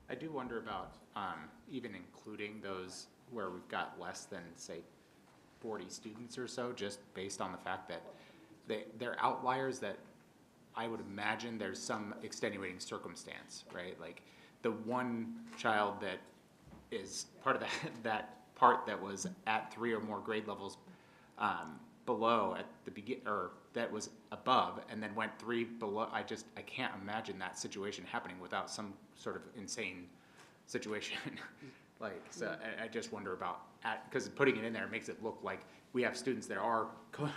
I do wonder about even including those where we've got less than, say, 40 students or so, just based on the fact that they're outliers that I would imagine there's some extenuating circumstance, right? Like the one child that is part of that part that was at 3 or more grade levels below at the or that was above and then went 3 below. I can't imagine that situation happening without some sort of insane situation. Like, so I just wonder about, because putting it in there makes it look like we have students that are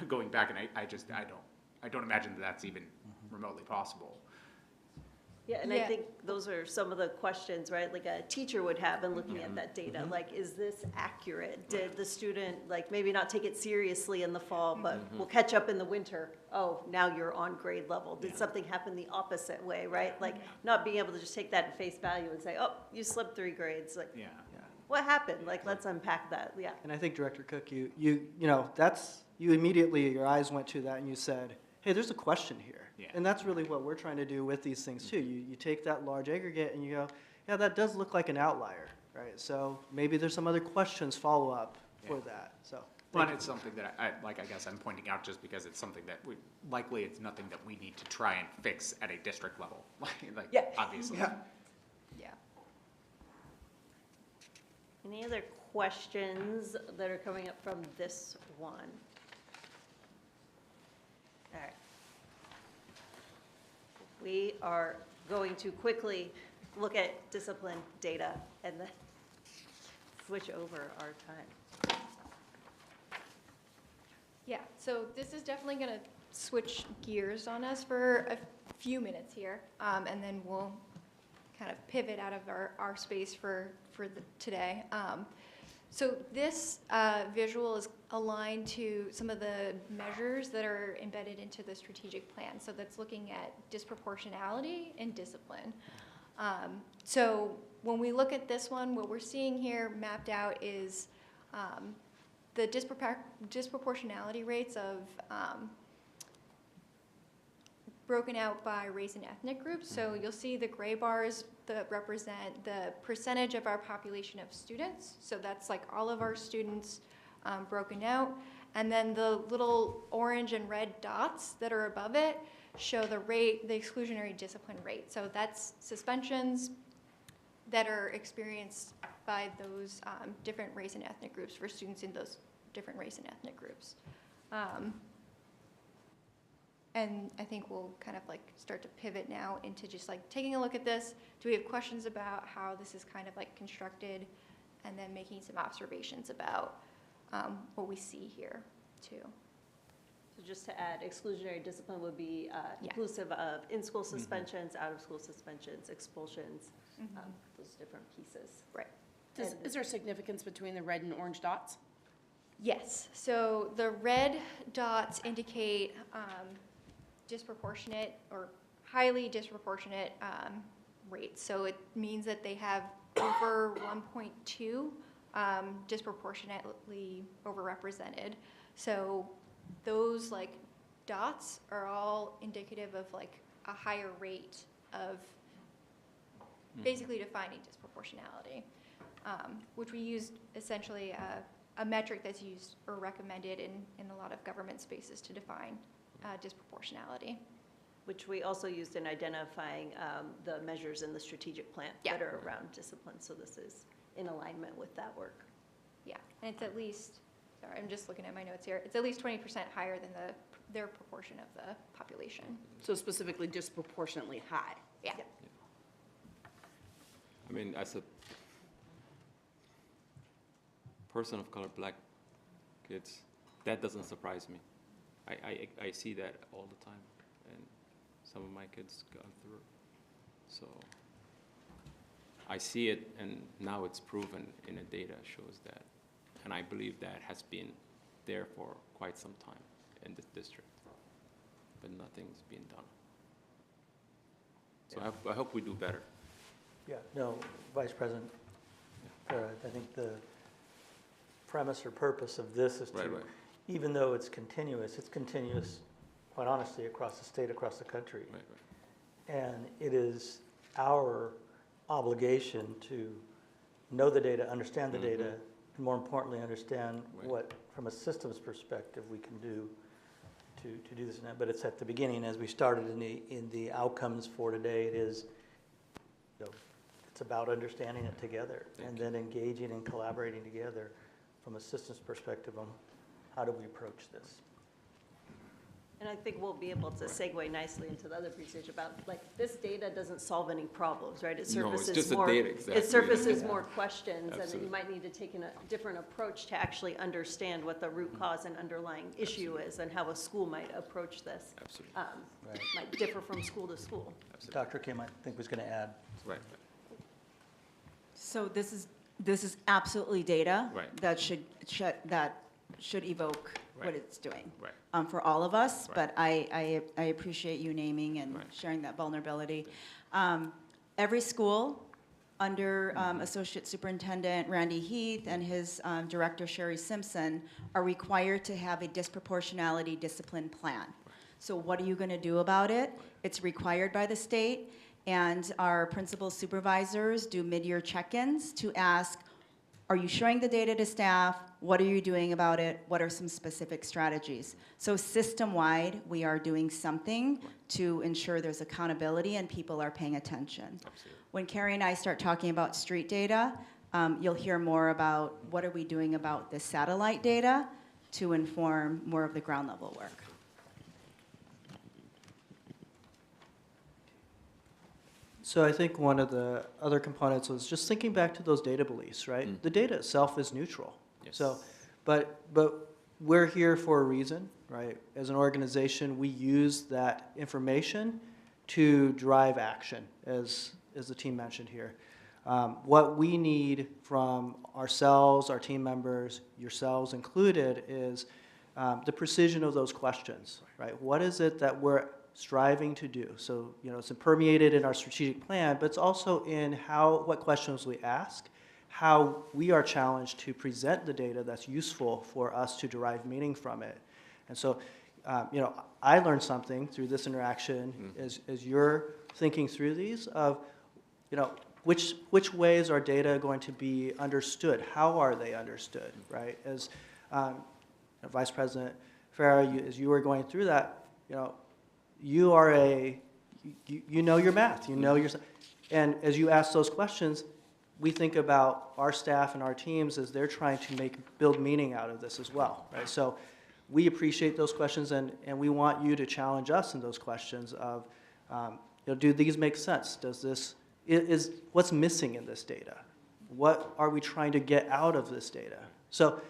going back, and I don't imagine that that's even remotely possible. Yeah, and I Yeah. think those are some of the questions, right, like a teacher would have in looking at that data. Like, is this accurate? Did the student, like, maybe not take it seriously in the fall, but will catch up in the winter? Oh, now you're on grade level. Did something happen the opposite way, right? Like, not being able to just take that at face value and say, oh, you slipped 3 grades. Like, Yeah. what happened? Like, let's unpack that, yeah. And I think Director Cook, you know, you immediately, your eyes went to that and you said, hey, there's a question here. Yeah. And that's really what we're trying to do with these things too. You take that large aggregate and you go, yeah, that does look like an outlier, right? So maybe there's some other questions follow up for Yeah. that, so. Well, and it's something that I guess I'm pointing out just because it's something that likely it's nothing that we need to try and fix at a district level, like, Yeah. obviously. Yeah. Any other questions that are coming up from this one? All right. We are going to quickly look at discipline data and then switch over our time. Yeah, so this is definitely going to switch gears on us for a few minutes here, and then we'll kind of pivot out of our space for today. So this visual is aligned to some of the measures that are embedded into the strategic plan. So that's looking at disproportionality and discipline. So when we look at this one, what we're seeing here mapped out is the disproportionality rates of broken out by race and ethnic groups. So you'll see the gray bars that represent the percentage of our population of students. So that's like all of our students broken out. And then the little orange and red dots that are above it show the rate, the exclusionary discipline rate. So that's suspensions that are experienced by those different race and ethnic groups for students in those different race and ethnic groups. And I think we'll kind of like start to pivot now into just like taking a look at this. Do we have questions about how this is kind of like constructed? And then making some observations about what we see here too. So just to add, exclusionary discipline would be Yeah. inclusive of in-school suspensions, out-of-school suspensions, expulsions, those different pieces. Right. Is there significance between the red and orange dots? Yes, so the red dots indicate disproportionate or highly disproportionate rates. So it means that they have over 1.2 disproportionately overrepresented. So those like dots are all indicative of like a higher rate of basically defining disproportionality, which we used essentially a metric that's used or recommended in a lot of government spaces to define disproportionality. Which we also used in identifying the measures in the strategic plan Yeah. that are around discipline. So this is in alignment with that work. Yeah, and it's at least, sorry, I'm just looking at my notes here, it's at least 20% higher than their proportion of the population. So specifically disproportionately high. Yeah. I mean, as a person of color, black kids, that doesn't surprise me. I see that all the time, and some of my kids gone through. So I see it, and now it's proven in the data shows that, and I believe that has been there for quite some time in this district, but nothing's being done. So I hope we do better. Yeah, no, Vice President, Farah, I think the premise or purpose of this is to, Right. even though it's continuous, quite honestly, across the state, across the country. Right. And it is our obligation to know the data, understand the data, and more importantly, understand Right. what, from a systems perspective, we can do to do this and that. But it's at the beginning, as we started in the outcomes for today, it is, you know, it's about understanding it together and then engaging and collaborating together from a systems perspective on how do we approach this. And I think we'll be able to segue nicely into the other presentation about, like, this data doesn't solve any problems, right? It No, it's surfaces just the more. data, exactly. It surfaces more questions, and that Absolutely. you might need to take a different approach to actually understand what the root cause and underlying issue is, and how a school might approach this. Absolutely. Right. Might differ from school to school. Absolutely. Dr. Kim, I think, was going to add. Right. So this is absolutely data Right. that should evoke what Right. it's doing. Right. For all of us, Right. but I appreciate you naming and Right. sharing that vulnerability. Every school under Associate Superintendent Randy Heath and his Director Sherry Simpson are required to have a disproportionality discipline plan. So what are you going to do about it? It's required by the state, and our principal supervisors do mid-year check-ins to ask, are you showing the data to staff? What are you doing about it? What are some specific strategies? So system-wide, we are doing something to ensure there's accountability and people are paying attention. Absolutely. When Carrie and I start talking about street data, you'll hear more about what are we doing about the satellite data to inform more of the ground level work. So I think one of the other components was just thinking back to those data beliefs, right? The data itself is neutral. Yes. So, but we're here for a reason, right? As an organization, we use that information to drive action, as the team mentioned here. What we need from ourselves, our team members, yourselves included, is the precision of those questions, right? What is it that we're striving to do? So, you know, it's permeated in our strategic plan, but it's also in what questions we ask, how we are challenged to present the data that's useful for us to derive meaning from it. And so, you know, I learned something through this interaction as you're thinking through these of, you know, which ways are data going to be understood? How are they understood, right? As Vice President Farah, as you were going through that, you know, you are you know your math, you know your, and as you ask those questions, we think about our staff and our teams as they're trying to build meaning out of this as well, right? So we appreciate those questions, and we want you to challenge us in those questions of, do these make sense? Does this, what's missing in this data? What are we trying to get out of this data? So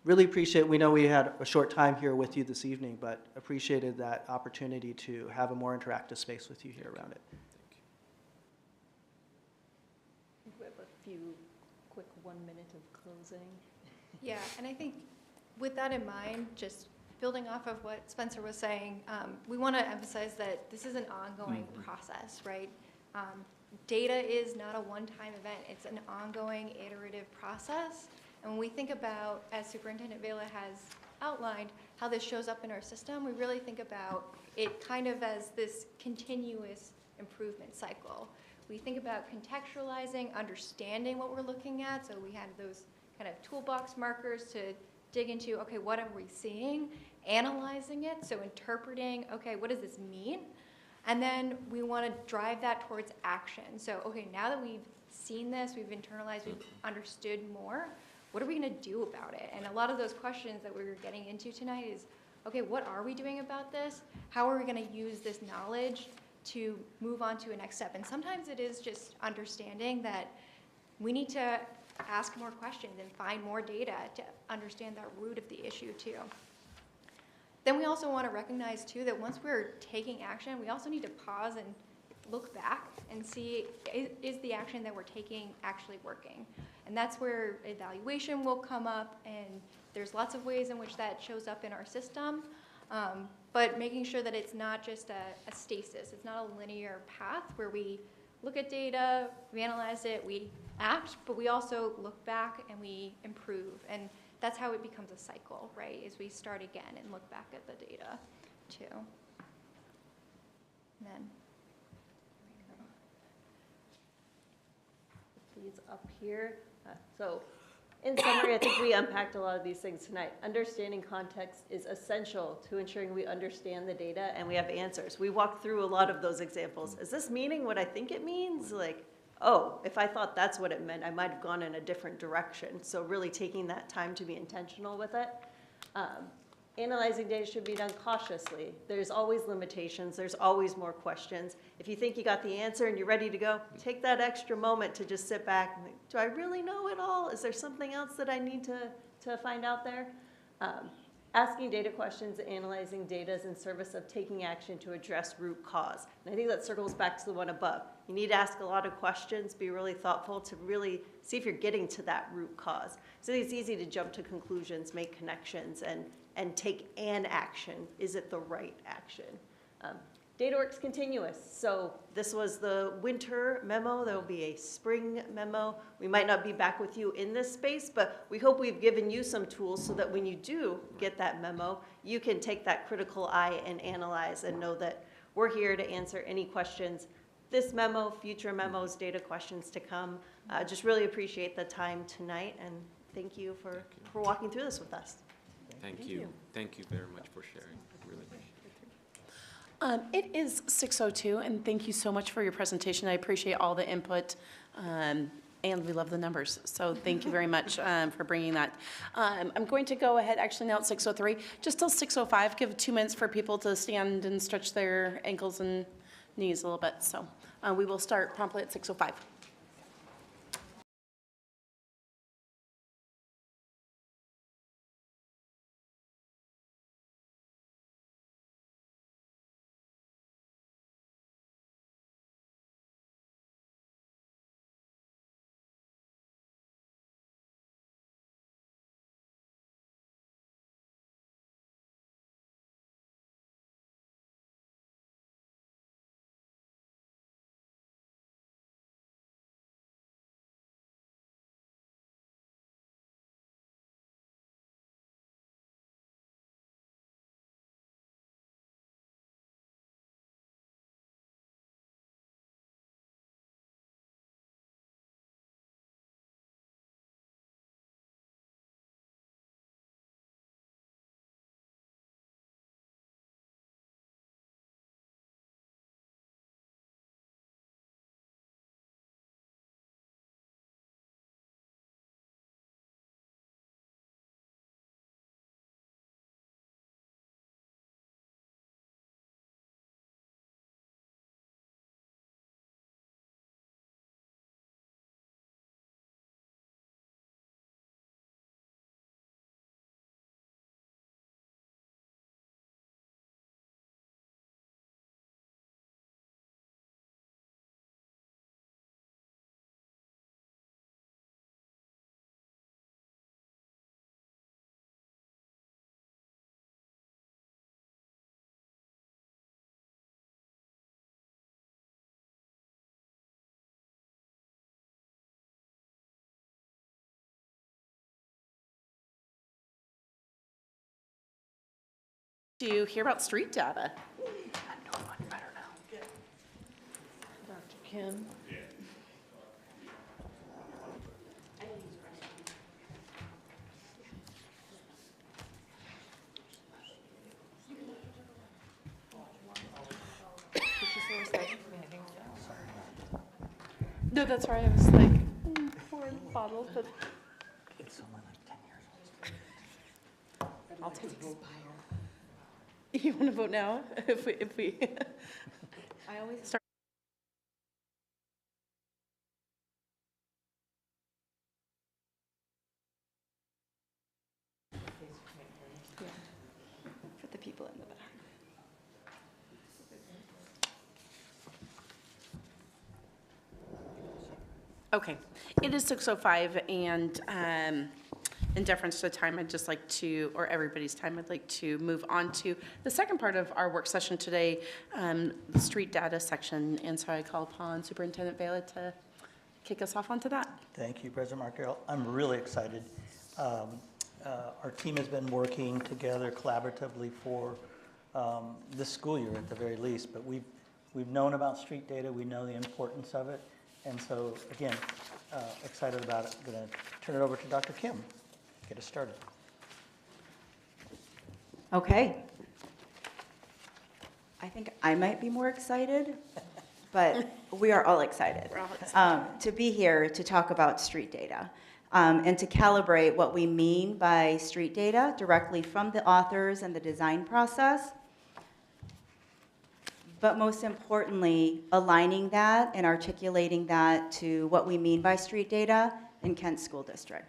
really appreciate, we know we had a short time here with you this evening, but appreciated that opportunity to have a more interactive space with you here around it. We have a few quick 1 minute of closing. Yeah, and I think with that in mind, just building off of what Spencer was saying, we want to emphasize that this is an ongoing process, right? Data is not a one-time event. It's an ongoing iterative process. And when we think about, as Superintendent Vela has outlined, how this shows up in our system, we really think about it kind of as this continuous improvement cycle. We think about contextualizing, understanding what we're looking at. So we had those kind of toolbox markers to dig into, okay, what are we seeing? Analyzing it, so interpreting, okay, what does this mean? And then we want to drive that towards action. So, okay, now that we've seen this, we've internalized, we've understood more, what are we going to do about it? And a lot of those questions that we're getting into tonight is, okay, what are we doing about this? How are we going to use this knowledge to move on to a next step? And sometimes it is just understanding that we need to ask more questions and find more data to understand that root of the issue too. Then we also want to recognize too that once we're taking action, we also need to pause and look back and see, is the action that we're taking actually working? And that's where evaluation will come up, and there's lots of ways in which that shows up in our system, but making sure that it's not just a stasis, it's not a linear path where we look at data, we analyze it, we act, but we also look back and we improve. And that's how it becomes a cycle, right? Is we start again and look back at the data too. And then, Please up here. So in summary, I think we unpacked a lot of these things tonight. Understanding context is essential to ensuring we understand the data and we have answers. We walked through a lot of those examples. Is this meaning what I think it means? Like, oh, if I thought that's what it meant, I might have gone in a different direction. So really taking that time to be intentional with it. Analyzing data should be done cautiously. There's always limitations. There's always more questions. If you think you got the answer and you're ready to go, take that extra moment to just sit back and think, do I really know it all? Is there something else that I need to find out there? Asking data questions, analyzing data is in service of taking action to address root cause. And I think that circles back to the one above. You need to ask a lot of questions, be really thoughtful to really see if you're getting to that root cause. So it's easy to jump to conclusions, make connections, and take an action. Is it the right action? Data work's continuous. So this was the winter memo. There will be a spring memo. We might not be back with you in this space, but we hope we've given you some tools so that when you do get that memo, you can take that critical eye and analyze and know that we're here to answer any questions. This memo, future memos, data questions to come. Just really appreciate the time tonight, and thank you for walking through this with us. Thank you. Thank you very much for sharing. Really appreciate it. It is 6:02, and thank you so much for your presentation. I appreciate all the input, and we love the numbers. So thank you very much for bringing that. I'm going to go ahead, actually now it's 6:03, just till 6:05, give 2 minutes for people to stand and stretch their ankles and knees a little bit. So we will start promptly at 6:05. To hear about street data. Dr. Kim. No, that's right. I was like, pouring bottles, but It's only like 10 years old. I'll take it. You want to vote now? If we. I always Start. for the people in the back. Okay, it is 6:05, and in deference to time, I'd just like to, or everybody's time, I'd like to move on to the second part of our work session today, the street data section. And so I call upon Superintendent Vela to kick us off onto that. Thank you, President Markell. I'm really excited. Our team has been working together collaboratively for this school year at the very least, but we've known about street data, we know the importance of it, and so again, excited about it. I'm going to turn it over to Dr. Kim. Get us started. Okay. I think I might be more excited, but we are all excited We're all excited. to be here to talk about street data and to calibrate what we mean by street data directly from the authors and the design process. But most importantly, aligning that and articulating that to what we mean by street data in Kent School District.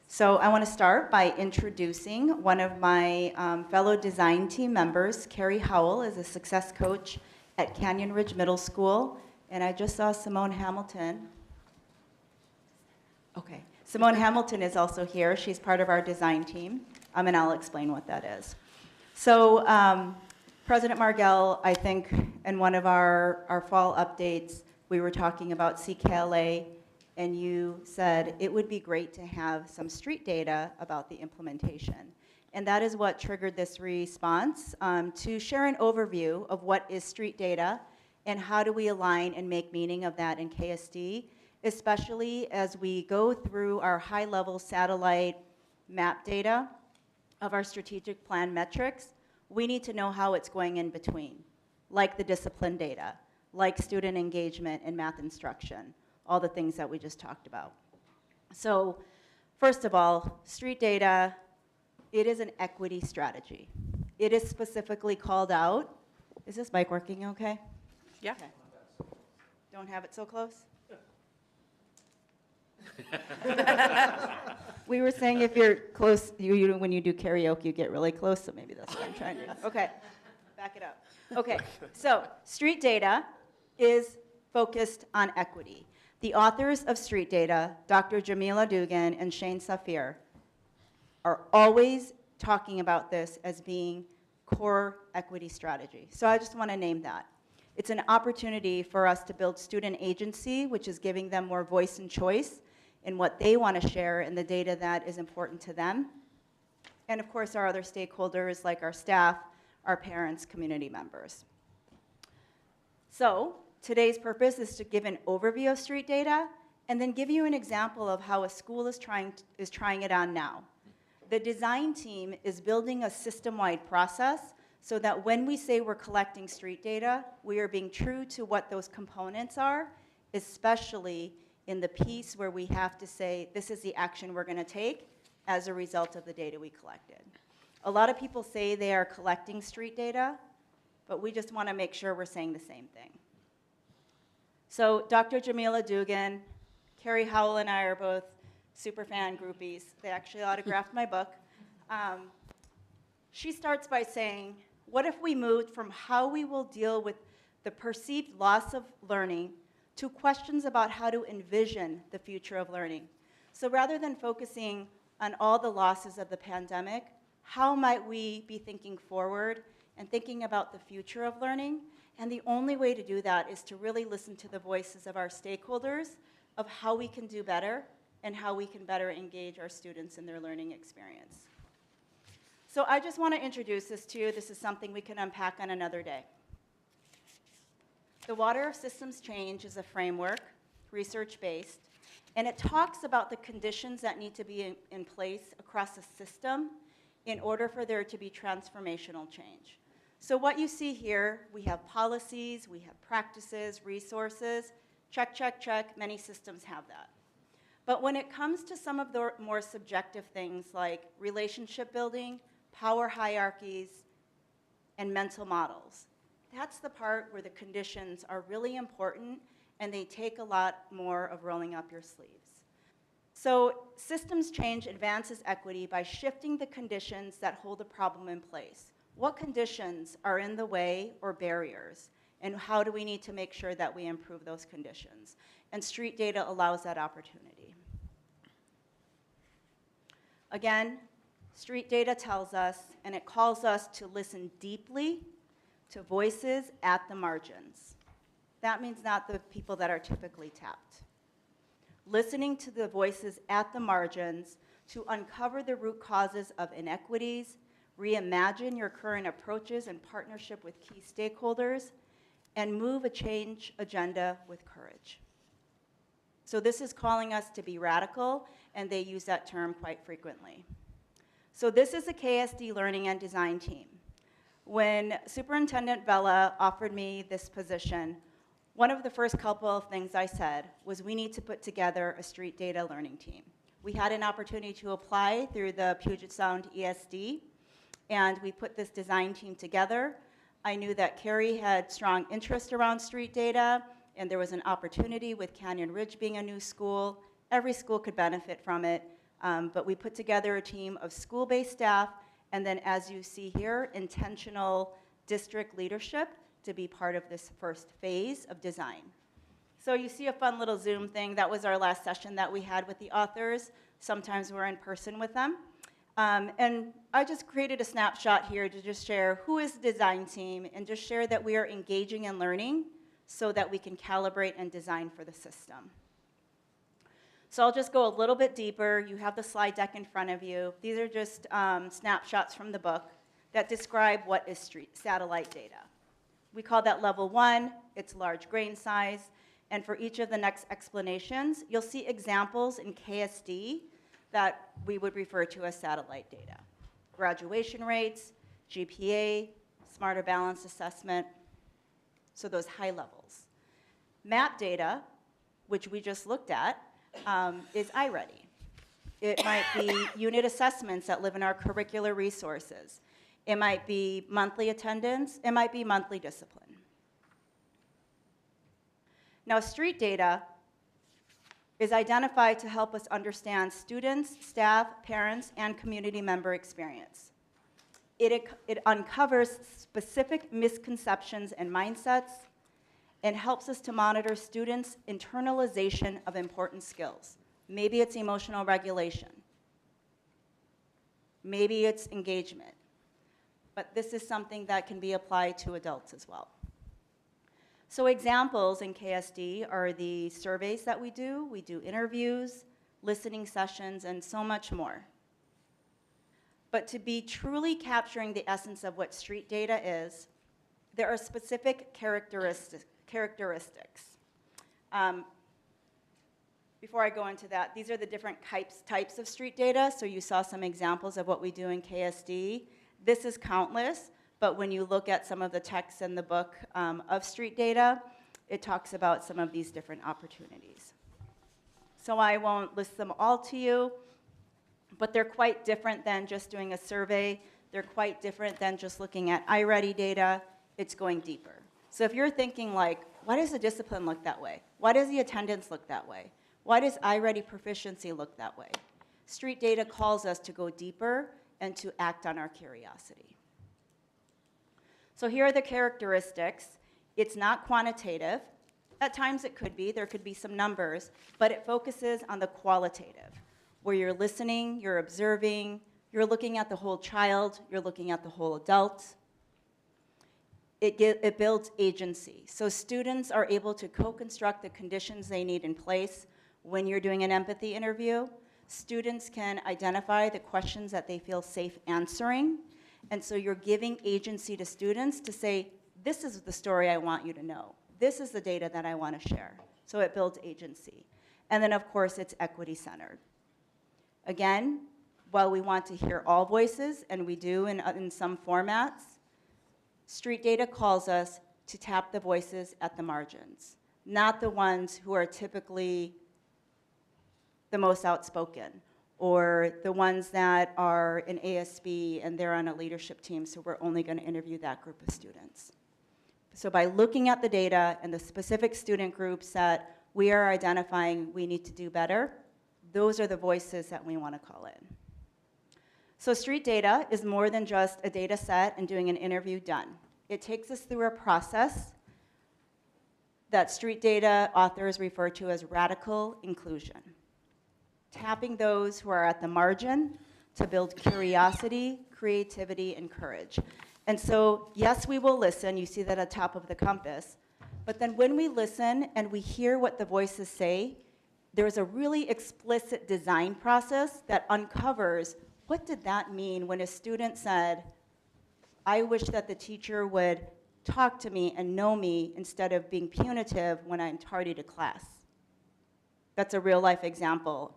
So I want to start by introducing one of my fellow design team members. Carrie Howell is a success coach at Canyon Ridge Middle School. And I just saw Simone Hamilton. Okay, Simone Hamilton is also here. She's part of our design team, and I'll explain what that is. So President Margell, I think in one of our fall updates, we were talking about CKLA, and you said it would be great to have some street data about the implementation. And that is what triggered this response, to share an overview of what is street data and how do we align and make meaning of that in KSD, especially as we go through our high-level satellite map data of our strategic plan metrics. We need to know how it's going in between, like the discipline data, like student engagement and math instruction, all the things that we just talked about. So first of all, street data, it is an equity strategy. It is specifically called out. Is this mic working okay? Yeah. Okay. Don't have it so close? We were saying if you're close, when you do karaoke, you get really close, so maybe that's what I'm trying to do. Okay, back it up. Okay, so street data is focused on equity. The authors of street data, Dr. Jamila Dugan and Shane Safir, are always talking about this as being core equity strategy. So I just want to name that. It's an opportunity for us to build student agency, which is giving them more voice and choice in what they want to share and the data that is important to them. And of course, our other stakeholders like our staff, our parents, community members. So today's purpose is to give an overview of street data and then give you an example of how a school is trying it on now. The design team is building a system-wide process so that when we say we're collecting street data, we are being true to what those components are, especially in the piece where we have to say, this is the action we're going to take as a result of the data we collected. A lot of people say they are collecting street data, but we just want to make sure we're saying the same thing. So Dr. Jamila Dugan, Carrie Howell and I are both super fan groupies. They actually autographed my book. She starts by saying, what if we moved from how we will deal with the perceived loss of learning to questions about how to envision the future of learning? So rather than focusing on all the losses of the pandemic, how might we be thinking forward and thinking about the future of learning? And the only way to do that is to really listen to the voices of our stakeholders of how we can do better and how we can better engage our students in their learning experience. So I just want to introduce this to you. This is something we can unpack on another day. The Water Systems Change is a framework, research-based, and it talks about the conditions that need to be in place across a system in order for there to be transformational change. So what you see here, we have policies, we have practices, resources, check, check, check. Many systems have that. But when it comes to some of the more subjective things like relationship building, power hierarchies, and mental models, that's the part where the conditions are really important and they take a lot more of rolling up your sleeves. So systems change advances equity by shifting the conditions that hold the problem in place. What conditions are in the way or barriers? And how do we need to make sure that we improve those conditions? And street data allows that opportunity. Again, street data tells us, and it calls us to listen deeply to voices at the margins. That means not the people that are typically tapped. Listening to the voices at the margins to uncover the root causes of inequities, reimagine your current approaches in partnership with key stakeholders, and move a change agenda with courage. So this is calling us to be radical, and they use that term quite frequently. So this is the KSD Learning and Design team. When Superintendent Bella offered me this position, one of the first couple of things I said was we need to put together a street data learning team. We had an opportunity to apply through the Puget Sound ESD, and we put this design team together. I knew that Carrie had strong interest around street data, and there was an opportunity with Canyon Ridge being a new school. Every school could benefit from it, but we put together a team of school-based staff, and then as you see here, intentional district leadership to be part of this first phase of design. So you see a fun little Zoom thing. That was our last session that we had with the authors. Sometimes we're in person with them. And I just created a snapshot here to just share who is the design team and just share that we are engaging and learning so that we can calibrate and design for the system. So I'll just go a little bit deeper. You have the slide deck in front of you. These are just snapshots from the book that describe what is satellite data. We call that level 1. It's large grain size. And for each of the next explanations, you'll see examples in KSD that we would refer to as satellite data. Graduation rates, GPA, smarter balanced assessment, so those high levels. Map data, which we just looked at, is iReady. It might be unit assessments that live in our curricular resources. It might be monthly attendance. It might be monthly discipline. Now, street data is identified to help us understand students, staff, parents, and community member experience. It uncovers specific misconceptions and mindsets and helps us to monitor students' internalization of important skills. Maybe it's emotional regulation. Maybe it's engagement. But this is something that can be applied to adults as well. So examples in KSD are the surveys that we do interviews, listening sessions, and so much more. But to be truly capturing the essence of what street data is, there are specific characteristics. Before I go into that, these are the different types of street data. So you saw some examples of what we do in KSD. This is countless, but when you look at some of the texts in the book of street data, it talks about some of these different opportunities. So I won't list them all to you, but they're quite different than just doing a survey. They're quite different than just looking at iReady data. It's going deeper. So if you're thinking like, why does the discipline look that way? Why does the attendance look that way? Why does iReady proficiency look that way? Street data calls us to go deeper and to act on our curiosity. So here are the characteristics. It's not quantitative. At times it could be. There could be some numbers, but it focuses on the qualitative, where you're listening, you're observing, you're looking at the whole child, you're looking at the whole adult. It builds agency. So students are able to co-construct the conditions they need in place when you're doing an empathy interview. Students can identify the questions that they feel safe answering And so you're giving agency to students to say, this is the story I want you to know. This is the data that I want to share. So it builds agency. And then, of course, it's equity-centered. Again, while we want to hear all voices, and we do in some formats, street data calls us to tap the voices at the margins, not the ones who are typically the most outspoken, or the ones that are in ASB and they're on a leadership team, so we're only going to interview that group of students. So by looking at the data and the specific student groups that we are identifying we need to do better, those are the voices that we want to call in. So street data is more than just a data set and doing an interview done. It takes us through a process that street data authors refer to as radical inclusion. Tapping those who are at the margin to build curiosity, creativity, and courage. And so, yes, we will listen. You see that at the top of the compass. But then when we listen and we hear what the voices say, there's a really explicit design process that uncovers what did that mean when a student said, I wish that the teacher would talk to me and know me instead of being punitive when I'm tardy to class. That's a real life example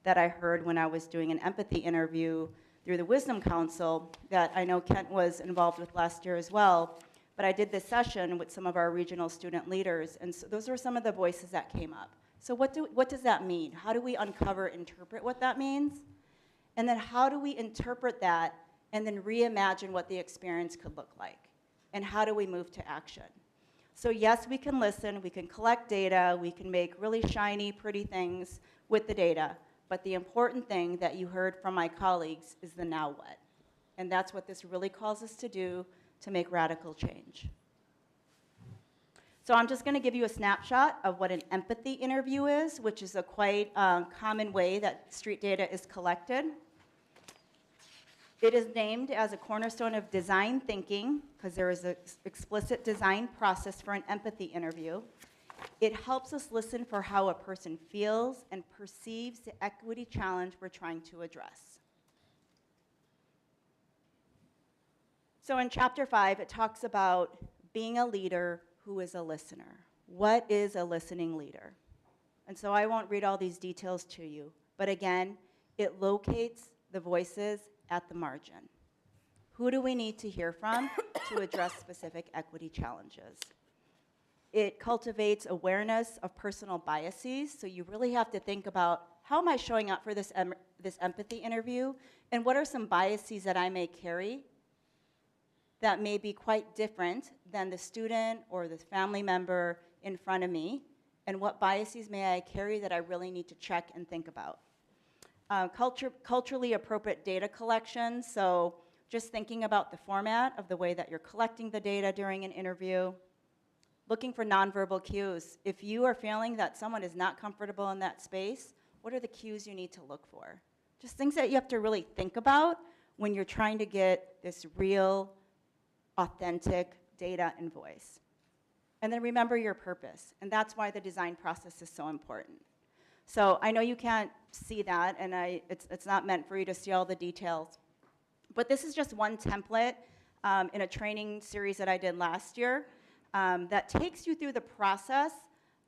that I heard when I was doing an empathy interview through the Wisdom Council that I know Kent was involved with last year as well. But I did this session with some of our regional student leaders, and so those were some of the voices that came up. So what does that mean? How do we interpret what that means? And then how do we interpret that and then reimagine what the experience could look like? And how do we move to action? So yes, we can listen, we can collect data, we can make really shiny, pretty things with the data, but the important thing that you heard from my colleagues is the now what. And that's what this really calls us to do to make radical change. So I'm just gonna give you a snapshot of what an empathy interview is, which is a quite common way that street data is collected. It is named as a cornerstone of design thinking because there is an explicit design process for an empathy interview. It helps us listen for how a person feels and perceives the equity challenge we're trying to address. So in chapter 5, it talks about being a leader who is a listener. What is a listening leader? And so I won't read all these details to you, but again, it locates the voices at the margin. Who do we need to hear from to address specific equity challenges? It cultivates awareness of personal biases, so you really have to think about how am I showing up for this empathy interview, and what are some biases that I may carry that may be quite different than the student or the family member in front of me, and what biases may I carry that I really need to check and think about. Culturally appropriate data collection, so just thinking about the format of the way that you're collecting the data during an interview. Looking for nonverbal cues. If you are feeling that someone is not comfortable in that space, what are the cues you need to look for? Just things that you have to really think about when you're trying to get this real, authentic data and voice. And then remember your purpose, and that's why the design process is so important. So I know you can't see that, and it's not meant for you to see all the details. But this is just one template in a training series that I did last year that takes you through the process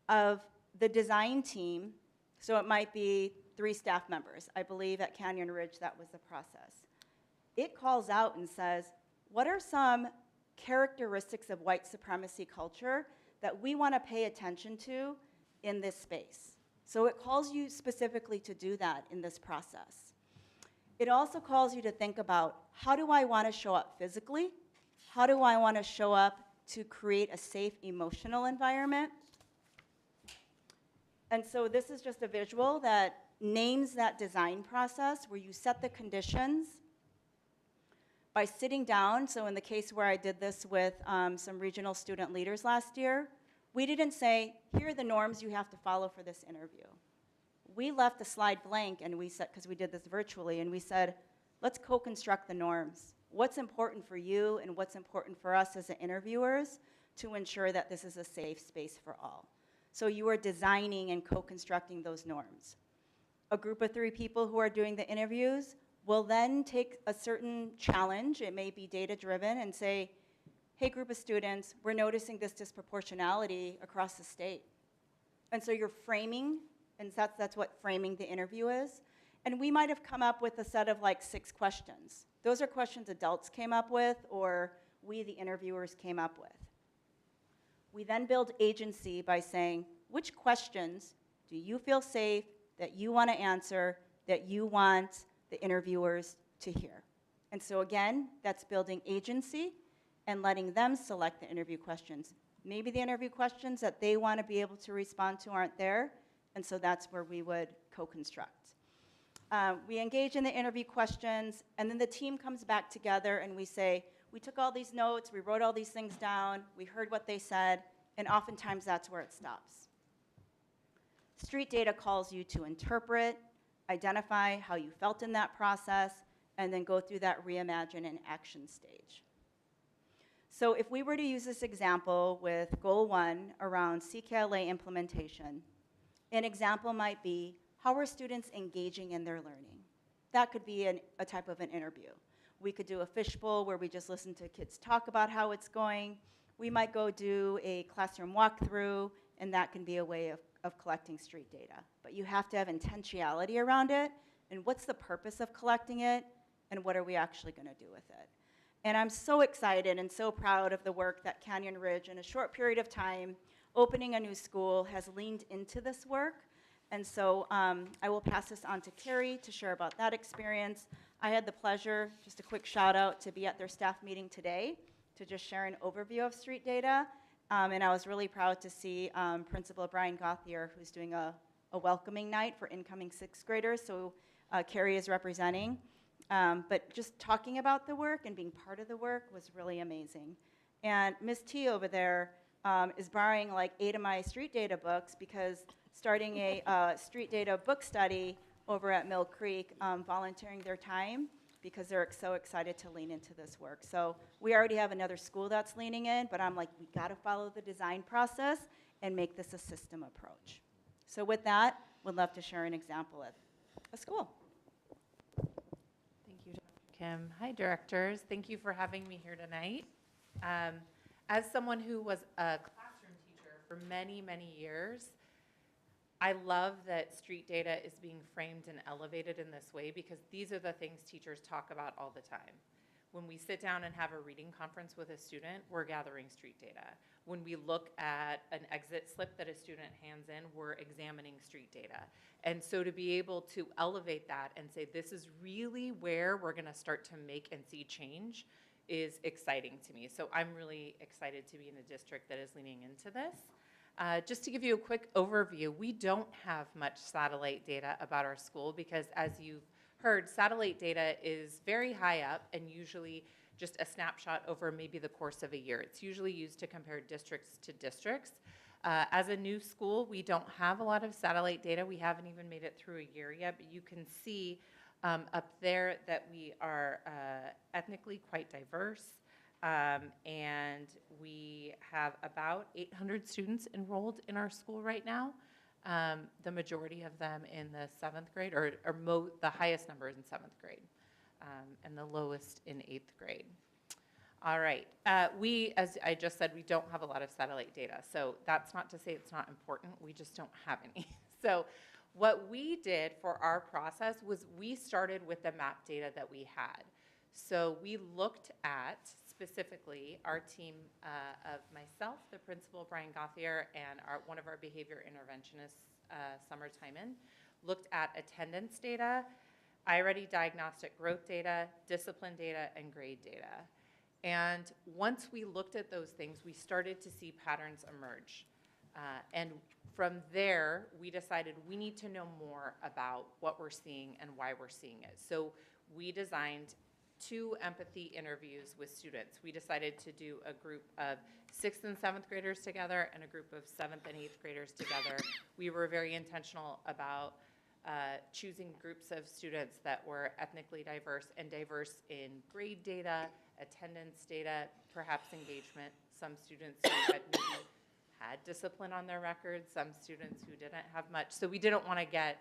of the design team. So it might be 3 staff members. I believe at Canyon Ridge that was the process. It calls out and says, what are some characteristics of white supremacy culture that we want to pay attention to in this space? So it calls you specifically to do that in this process. It also calls you to think about, how do I want to show up physically? How do I want to show up to create a safe emotional environment? And so this is just a visual that names that design process where you set the conditions by sitting down. So in the case where I did this with some regional student leaders last year, we didn't say, here are the norms you have to follow for this interview. We left the slide blank and we said, because we did this virtually, and we said, let's co-construct the norms. What's important for you and what's important for us as the interviewers to ensure that this is a safe space for all. So you are designing and co-constructing those norms. A group of 3 people who are doing the interviews, We'll then take a certain challenge, it may be data-driven, and say, hey, group of students, we're noticing this disproportionality across the state. And so you're framing, and that's what framing the interview is. And we might have come up with a set of like 6 questions. Those are questions adults came up with, or we, the interviewers, came up with. We then build agency by saying, which questions do you feel safe that you want to answer, that you want the interviewers to hear? And so again, that's building agency and letting them select the interview questions. Maybe the interview questions that they want to be able to respond to aren't there, and so that's where we would co-construct. We engage in the interview questions, and then the team comes back together and we say, we took all these notes, we wrote all these things down, we heard what they said, and oftentimes that's where it stops. Street data calls you to interpret, identify how you felt in that process, and then go through that reimagine and action stage. So if we were to use this example with goal 1 around CKLA implementation, an example might be, how are students engaging in their learning? That could be a type of an interview. We could do a fishbowl where we just listen to kids talk about how it's going. We might go do a classroom walkthrough, and that can be a way of collecting street data. But you have to have intentionality around it, and what's the purpose of collecting it, and what are we actually going to do with it? And I'm so excited and so proud of the work that Canyon Ridge, in a short period of time, opening a new school, has leaned into this work. And so I will pass this on to Carrie to share about that experience. I had the pleasure, just a quick shout out, to be at their staff meeting today to just share an overview of street data. And I was really proud to see Principal Brian Gauthier, who's doing a welcoming night for incoming 6th graders. So Carrie is representing. But just talking about the work and being part of the work was really amazing. And Ms. T over there is borrowing like 8 of my street data books, because starting a street data book study over at Mill Creek, volunteering their time because they're so excited to lean into this work. So we already have another school that's leaning in, but I'm like, we got to follow the design process and make this a system approach. So with that, would love to share an example of a school. Thank you, Dr. Kim. Hi, directors. Thank you for having me here tonight. As someone who was a classroom teacher for many, many years, I love that street data is being framed and elevated in this way, because these are the things teachers talk about all the time. When we sit down and have a reading conference with a student, we're gathering street data. When we look at an exit slip that a student hands in, we're examining street data. And so to be able to elevate that and say, this is really where we're gonna start to make and see change, is exciting to me. So I'm really excited to be in a district that is leaning into this. Just to give you a quick overview, we don't have much satellite data about our school because, as you've heard, satellite data is very high up and usually just a snapshot over maybe the course of a year. It's usually used to compare districts to districts. As a new school, we don't have a lot of satellite data. We haven't even made it through a year yet, but you can see up there that we are ethnically quite diverse. And we have about 800 enrolled students in our school right now. The majority of them in the 7th grade, or the highest number is in 7th grade, and the lowest in 8th grade. All right, we, as I just said, we don't have a lot of satellite data, so that's not to say it's not important, we just don't have any. So what we did for our process was we started with the map data that we had. So we looked at specifically our team of myself, the principal, Brian Gauthier, and one of our behavior interventionists, Summer Timon, looked at attendance data, iReady diagnostic growth data, discipline data, and grade data. And once we looked at those things, we started to see patterns emerge. And from there, we decided we need to know more about what we're seeing and why we're seeing it. So we designed 2 empathy interviews with students. We decided to do a group of 6th and 7th graders together and a group of 7th and 8th graders together. We were very intentional about choosing groups of students that were ethnically diverse and diverse in grade data, attendance data, perhaps engagement. Some students who had maybe had discipline on their record, some students who didn't have much. So we didn't want to get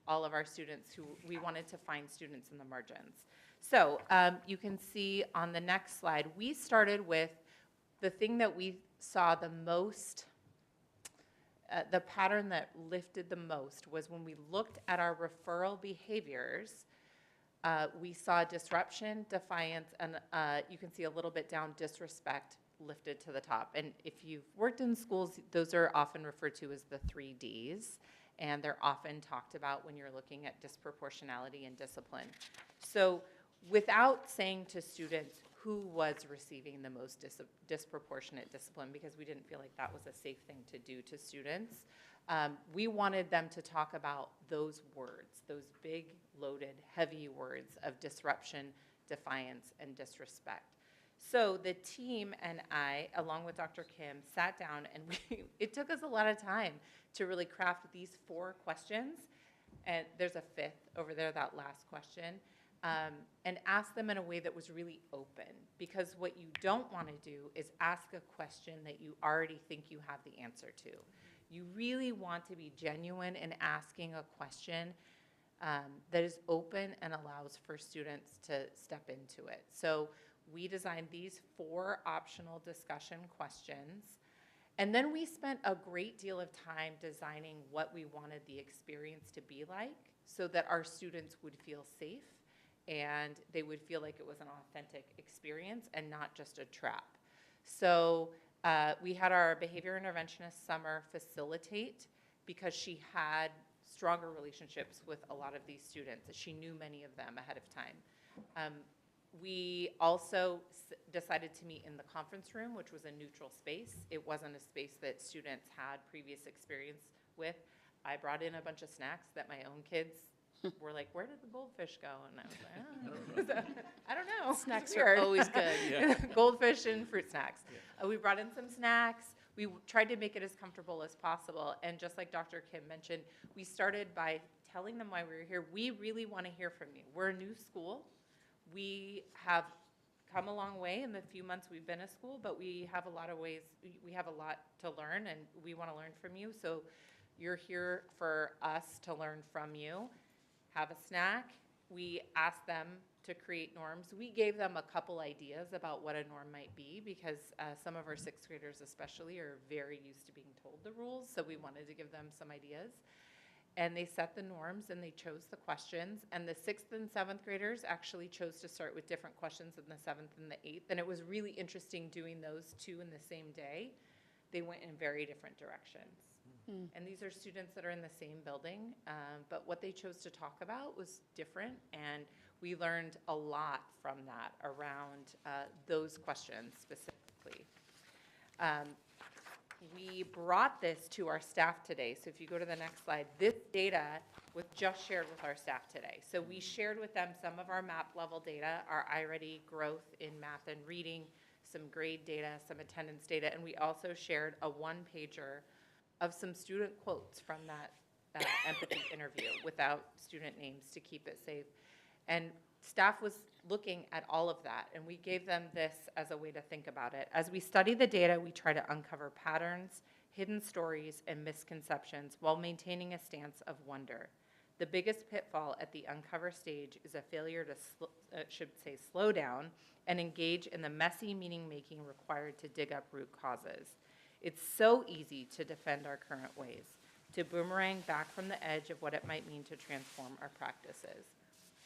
all of our students who, we wanted to find students in the margins. So you can see on the next slide, we started with the thing that we saw the most, the pattern that lifted the most was when we looked at our referral behaviors, we saw disruption, defiance, and you can see a little bit down, disrespect lifted to the top. And if you've worked in schools, those are often referred to as the 3 Ds, and they're often talked about when you're looking at disproportionality and discipline. So without saying to students who was receiving the most disproportionate discipline, because we didn't feel like that was a safe thing to do to students, we wanted them to talk about those words, those big, loaded, heavy words of disruption, defiance, and disrespect. So the team and I, along with Dr. Kim, sat down and it took us a lot of time to really craft these 4 questions. And there's a 5th over there, that last question. And ask them in a way that was really open. Because what you don't want to do is ask a question that you already think you have the answer to. You really want to be genuine in asking a question that is open and allows for students to step into it. So we designed these 4 optional discussion questions. And then we spent a great deal of time designing what we wanted the experience to be like so that our students would feel safe and they would feel like it was an authentic experience and not just a trap. So we had our behavior interventionist Summer facilitate because she had stronger relationships with a lot of these students. She knew many of them ahead of time. We also decided to meet in the conference room, which was a neutral space. It wasn't a space that students had previous experience with. I brought in a bunch of snacks that my own kids were like, where did the goldfish go? And I was like, oh. I don't know. Snacks Weird. are always good. Goldfish and fruit snacks. We brought in some snacks. We tried to make it as comfortable as possible. And just like Dr. Kim mentioned, we started by telling them why we were here. We really want to hear from you. We're a new school. We have come a long way in the few months we've been at school, but we have a lot of ways, we have a lot to learn, and we want to learn from you. So you're here for us to learn from you. Have a snack. We asked them to create norms. We gave them a couple ideas about what a norm might be because some of our 6th graders especially are very used to being told the rules, so we wanted to give them some ideas. And they set the norms and they chose the questions. And the 6th and 7th graders actually chose to start with different questions than the 7th and the 8th. And it was really interesting doing those 2 in the same day. They went in very different directions. And these are students that are in the same building, but what they chose to talk about was different. And we learned a lot from that around those questions specifically. We brought this to our staff today. So if you go to the next slide, this data was just shared with our staff today. So we shared with them some of our map level data, our iReady growth in math and reading, some grade data, some attendance data, and we also shared a 1-pager of some student quotes from that empathy interview without student names to keep it safe. And staff was looking at all of that, and we gave them this as a way to think about it. As we study the data, we try to uncover patterns, hidden stories, and misconceptions while maintaining a stance of wonder. The biggest pitfall at the uncover stage is a failure to slow down and engage in the messy meaning-making required to dig up root causes. It's so easy to defend our current ways, to boomerang back from the edge of what it might mean to transform our practices.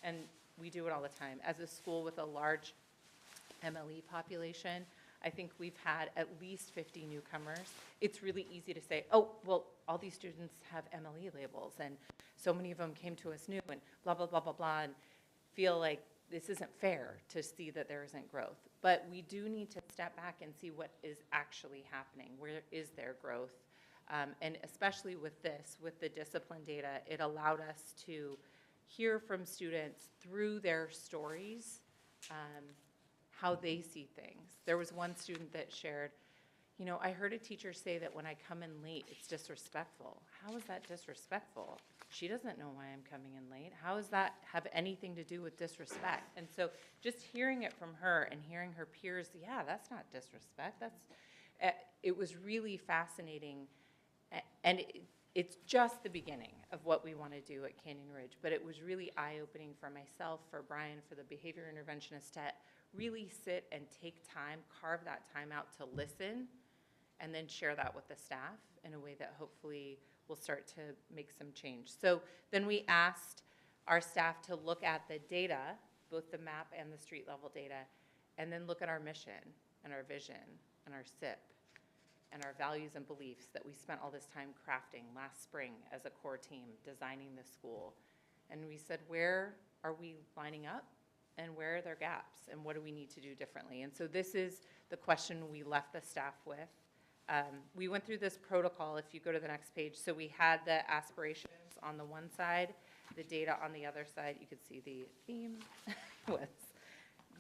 And we do it all the time. As a school with a large MLE population, I think we've had at least 50 newcomers. It's really easy to say, oh, well, all these students have MLE labels, and so many of them came to us new, and blah, blah, blah, blah, blah, and feel like this isn't fair to see that there isn't growth. But we do need to step back and see what is actually happening. Where is there growth? And especially with this, with the discipline data, it allowed us to hear from students through their stories how they see things. There was one student that shared, you know, I heard a teacher say that when I come in late, it's disrespectful. How is that disrespectful? She doesn't know why I'm coming in late. How does that have anything to do with disrespect? And so just hearing it from her and hearing her peers, yeah, that's not disrespect. That's, it was really fascinating. And it's just the beginning of what we want to do at Canyon Ridge, but it was really eye-opening for myself, for Brian, for the behavior interventionist to really sit and take time, carve that time out to listen, and then share that with the staff in a way that hopefully will start to make some change. So then we asked our staff to look at the data, both the map and the street level data, and then look at our mission and our vision and our SIP and our values and beliefs that we spent all this time crafting last spring as a core team, designing the school. And we said, where are we lining up? And where are there gaps? And what do we need to do differently? And so this is the question we left the staff with. We went through this protocol, if you go to the next page. So we had the aspirations on the one side, the data on the other side. You could see the theme was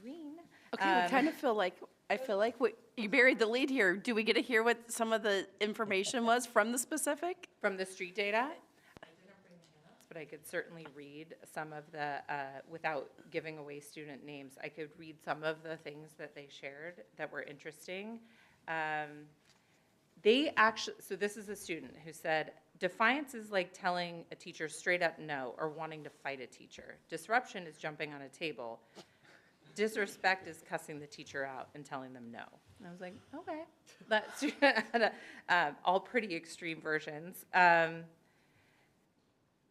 green. Okay, I feel like you buried the lead here. Do we get to hear what some of the information was from the specific? From the street data. I didn't bring the handouts, but I could certainly read some of the, without giving away student names, I could read some of the things that they shared that were interesting. They actually, so this is a student who said, defiance is like telling a teacher straight up no or wanting to fight a teacher. Disruption is jumping on a table. Disrespect is cussing the teacher out and telling them no. And I was like, okay. That's all pretty extreme versions.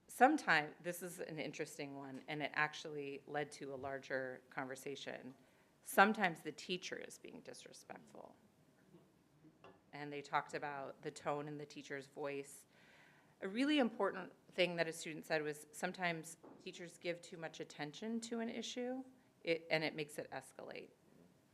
Sometimes, this is an interesting one, and it actually led to a larger conversation. Sometimes the teacher is being disrespectful. And they talked about the tone in the teacher's voice. A really important thing that a student said was sometimes teachers give too much attention to an issue, and it makes it escalate.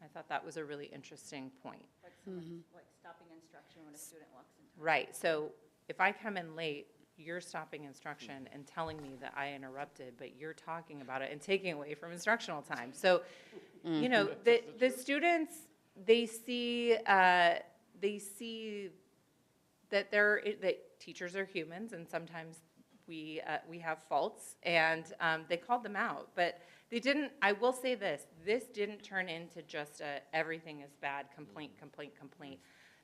I thought that was a really interesting point. Like someone, like stopping instruction when a student walks in. Right, so if I come in late, you're stopping instruction and telling me that I interrupted, but you're talking about it and taking away from instructional time. So, you know, the students, they see that that teachers are humans, and sometimes we have faults, and they called them out. But they didn't, I will say this didn't turn into just a everything is bad, complaint.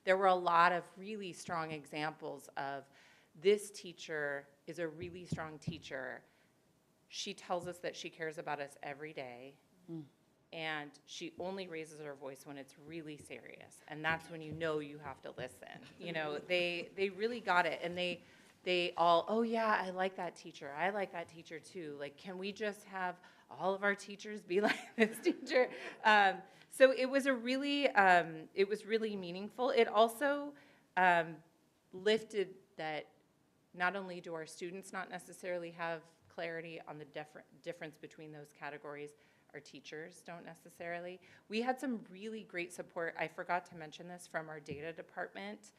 There were a lot of really strong examples of this teacher is a really strong teacher. She tells us that she cares about us every day. And she only raises her voice when it's really serious. And that's when you know you have to listen. You know, they really got it. And they all, oh yeah, I like that teacher. I like that teacher too. Like, can we just have all of our teachers be like this teacher? So it was it was really meaningful. It also lifted that not only do our students not necessarily have clarity on the difference between those categories, our teachers don't necessarily. We had some really great support. I forgot to mention this from our data department.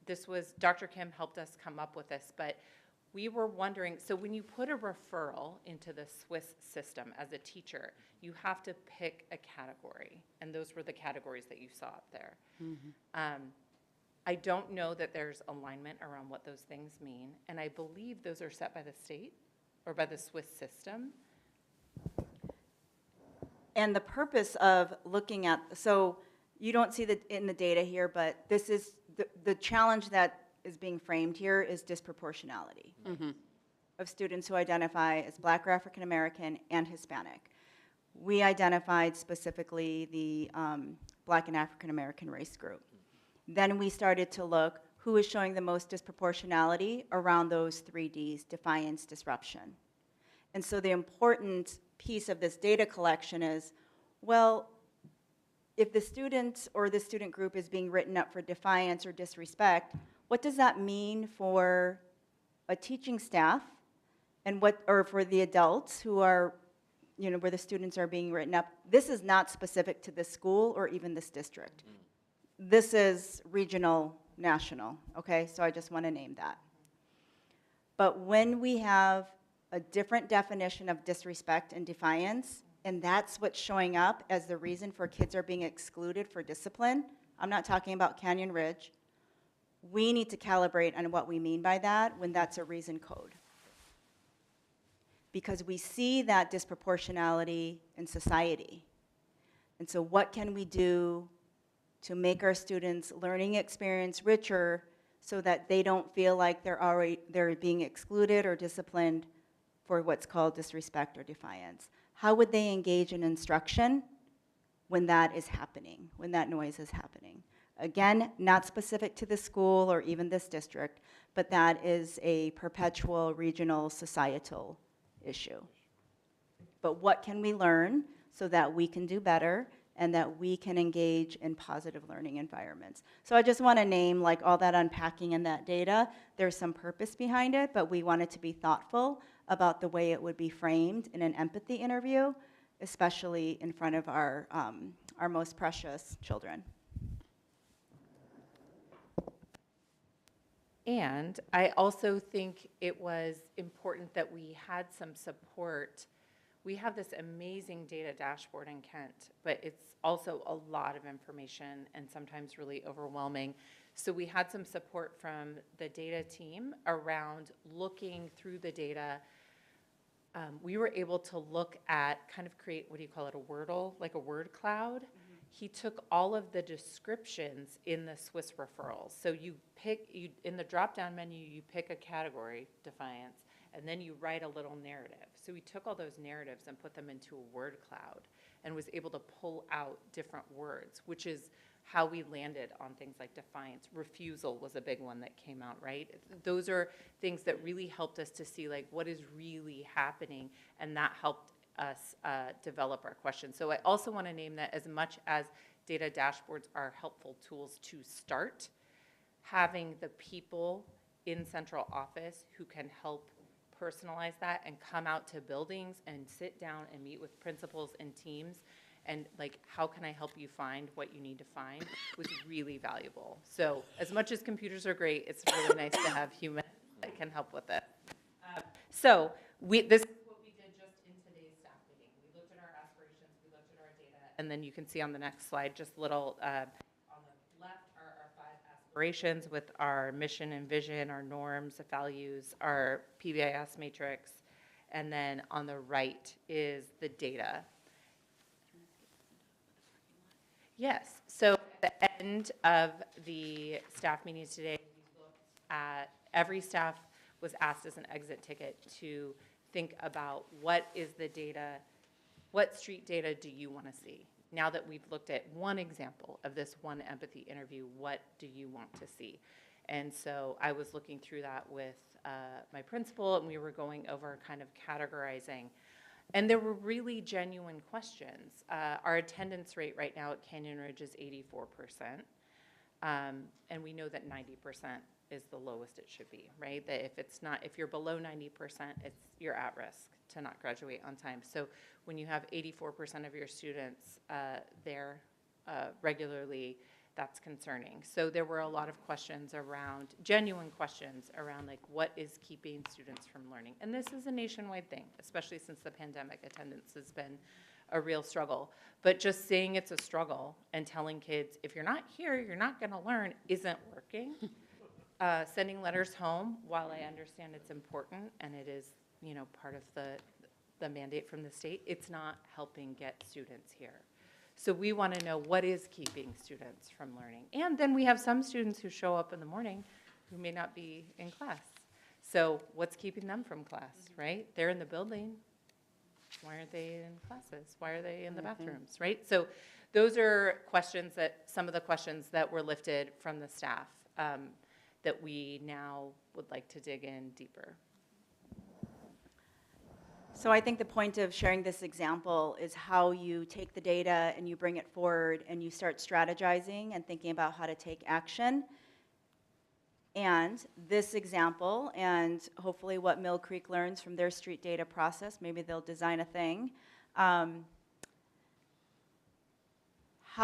This was, Dr. Kim helped us come up with this, but we were wondering, so when you put a referral into the Swiss system as a teacher, you have to pick a category, and those were the categories that you saw up there. I don't know that there's alignment around what those things mean, and I believe those are set by the state or by the Swiss system. And the purpose of looking at, so you don't see in the data here, but this is, the challenge that is being framed here is disproportionality of students who identify as Black or African American and Hispanic. We identified specifically the Black and African American race group. Then we started to look who is showing the most disproportionality around those 3 Ds, defiance, disruption. And so the important piece of this data collection is, well, if the student or the student group is being written up for defiance or disrespect, what does that mean for a teaching staff and or for the adults who are, you know, where the students are being written up? This is not specific to this school or even this district. This is regional, national, okay? So I just want to name that. But when we have a different definition of disrespect and defiance, and that's what's showing up as the reason for kids are being excluded for discipline, I'm not talking about Canyon Ridge, we need to calibrate on what we mean by that when that's a reason code. Because we see that disproportionality in society. And so what can we do to make our students' learning experience richer so that they don't feel like they're being excluded or disciplined for what's called disrespect or defiance? How would they engage in instruction when that is happening, when that noise is happening? Again, not specific to the school or even this district, but that is a perpetual regional societal issue. But what can we learn so that we can do better and that we can engage in positive learning environments? So I just want to name like all that unpacking in that data. There's some purpose behind it, but we wanted to be thoughtful about the way it would be framed in an empathy interview, especially in front of our most precious children. And I also think it was important that we had some support. We have this amazing data dashboard in Kent, but it's also a lot of information and sometimes really overwhelming. So we had some support from the data team around looking through the data. We were able to look at, kind of create, what do you call it, a Wordle, like a word cloud. He took all of the descriptions in the Swiss referrals. So in the drop-down menu, you pick a category, defiance, and then you write a little narrative. So he took all those narratives and put them into a word cloud and was able to pull out different words, which is how we landed on things like defiance. Refusal was a big one that came out, right? Those are things that really helped us to see like what is really happening, and that helped us develop our questions. So I also want to name that as much as data dashboards are helpful tools to start, having the people in central office who can help personalize that and come out to buildings and sit down and meet with principals and teams and like, how can I help you find what you need to find, was really valuable. So as much as computers are great, it's really nice to have humans that can help with it. This is what we did just in today's staff meeting. We looked at our aspirations, we looked at our data, and then you can see on the next slide, just little, on the left are our 5 aspirations with our mission and vision, our norms, the values, our PBIS matrix, and then on the right is the data. Yes, so at the end of the staff meetings today, we looked at, every staff was asked as an exit ticket to think about what is the data, what street data do you want to see? Now that we've looked at one example of this one empathy interview, what do you want to see? And so I was looking through that with my principal, and we were going over kind of categorizing. And there were really genuine questions. Our attendance rate right now at Canyon Ridge is 84%. And we know that 90% is the lowest it should be, right? That if you're below 90%, you're at risk to not graduate on time. So when you have 84% of your students there regularly, that's concerning. So there were a lot of questions around, genuine questions around like what is keeping students from learning. And this is a nationwide thing, especially since the pandemic. Attendance has been a real struggle. But just saying it's a struggle and telling kids, if you're not here, you're not gonna learn, isn't working. Sending letters home, while I understand it's important and it is, part of the mandate from the state, it's not helping get students here. So we want to know what is keeping students from learning. And then we have some students who show up in the morning who may not be in class. So what's keeping them from class, right? They're in the building. Why aren't they in classes? Why are they in the bathrooms, right? So those are questions some of the questions that were lifted from the staff that we now would like to dig in deeper. So I think the point of sharing this example is how you take the data and you bring it forward and you start strategizing and thinking about how to take action. And this example, and hopefully what Mill Creek learns from their street data process, maybe they'll design a thing. How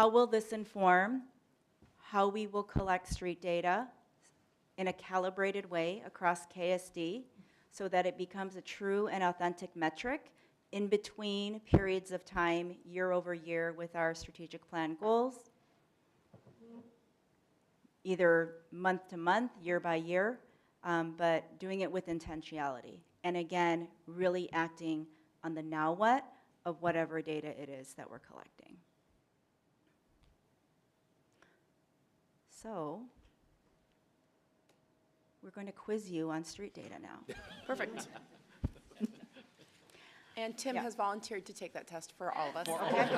will this inform how we will collect street data in a calibrated way across KSD, so that it becomes a true and authentic metric in between periods of time, year over year, with our strategic plan goals, either month to month, year by year, but doing it with intentionality. And again, really acting on the now what of whatever data it is that we're collecting. So we're going to quiz you on street data now. Perfect. And Tim Yeah. has volunteered to take that test for all of us. Okay?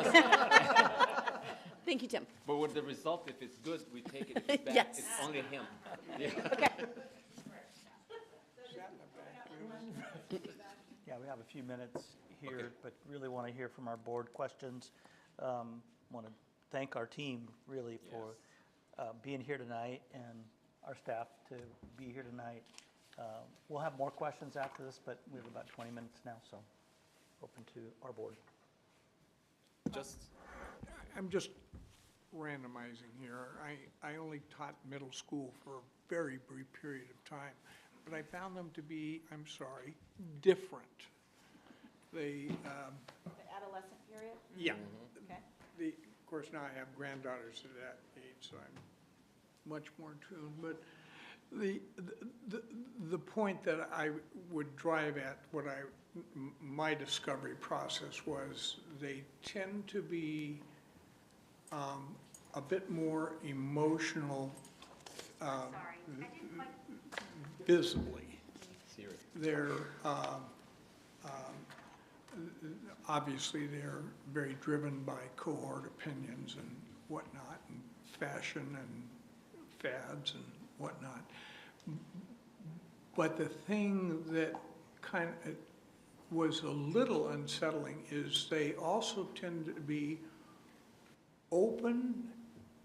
Thank you, Tim. But with the result, if it's good, we take it. If it's bad, Yes. it's only him. Yeah, we have a few minutes here, but really want to hear from our board questions. Want to thank our team really for being here tonight and our staff to be here tonight. We'll have more questions after this, but we have about 20 minutes now, so open to our board. I'm just randomizing here. I only taught middle school for a very brief period of time, but I found them to be, I'm sorry, different. They, The adolescent period? yeah. Okay. Of course, now I have granddaughters at that age, so I'm much more in tune. But the point that I would drive at, my discovery process was, they tend to be a bit more emotional visibly. They're, obviously, they're very driven by cohort opinions and whatnot, and fashion and fads and whatnot. But the thing that kind of was a little unsettling is they also tend to be open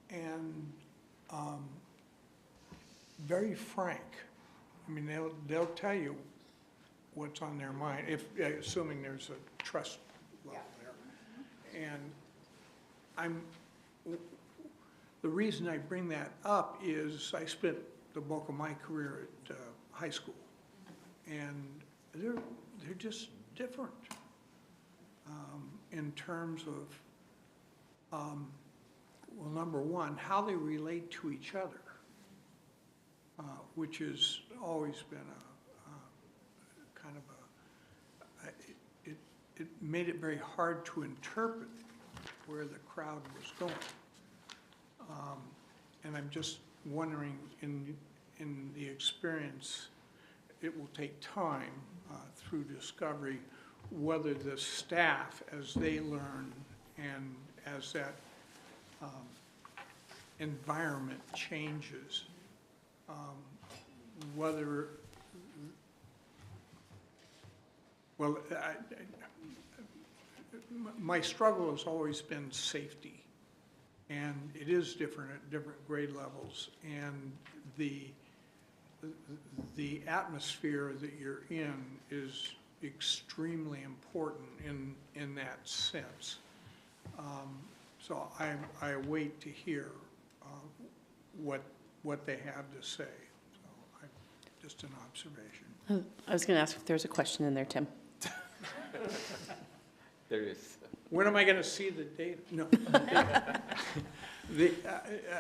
and very frank. I mean, they'll tell you what's on their mind, assuming there's a trust level there. And the reason I bring that up is I spent the bulk of my career at high school, and they're just different in terms of, well, number one, how they relate to each other, which has always been a kind of it made it very hard to interpret where the crowd was going. And I'm just wondering, in the experience, it will take time through discovery, whether the staff, as they learn and as that environment changes, whether, well, my struggle has always been safety. And it is different at different grade levels. And the atmosphere that you're in is extremely important in that sense. So I await to hear what they have to say. So just an observation. I was going to ask if there's a question in there, Tim. There is. When am I going to see the data? No.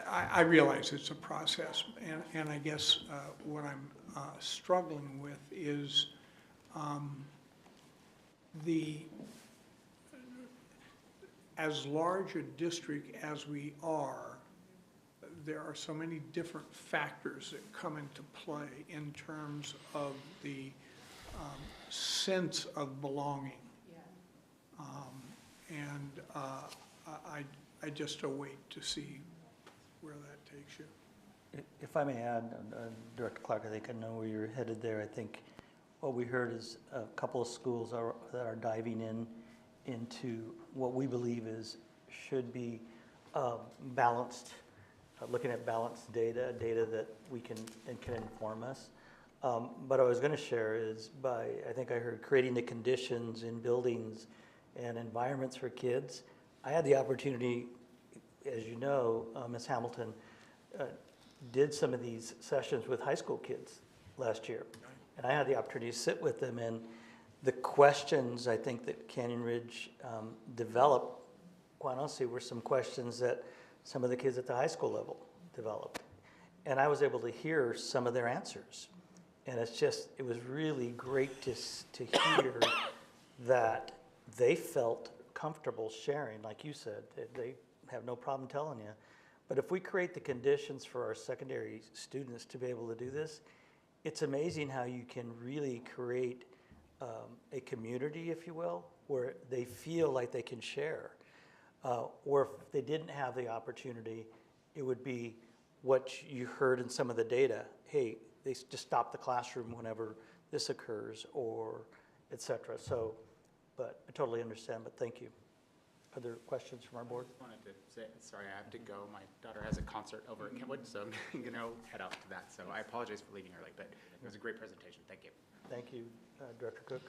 I realize it's a process, and I guess what I'm struggling with is as large a district as we are, there are so many different factors that come into play in terms of the sense of belonging. And I just await to see where that takes you. If I may add, Director Clark, I think I know where you're headed there. I think what we heard is a couple of schools that are diving into what we believe should be balanced, looking at balanced data that we can inform us. But I was going to share is I think I heard creating the conditions in buildings and environments for kids. I had the opportunity, as you know, Ms. Hamilton did some of these sessions with high school kids last year. And I had the opportunity to sit with them, and the questions I think that Canyon Ridge developed, quite honestly, were some questions that some of the kids at the high school level developed. And I was able to hear some of their answers. And it was really great to hear that they felt comfortable sharing, like you said, they have no problem telling you. But if we create the conditions for our secondary students to be able to do this, it's amazing how you can really create a community, if you will, where they feel like they can share. Or if they didn't have the opportunity, it would be what you heard in some of the data. Hey, they just stop the classroom whenever this occurs, or et cetera. So, but I totally understand, but thank you. Other questions from our board? I just wanted to say, sorry, I have to go. My daughter has a concert over at Kentwood, so I'm going to head out to that. So I apologize for leaving early, but it was a great presentation. Thank you. Thank you, Director Cook.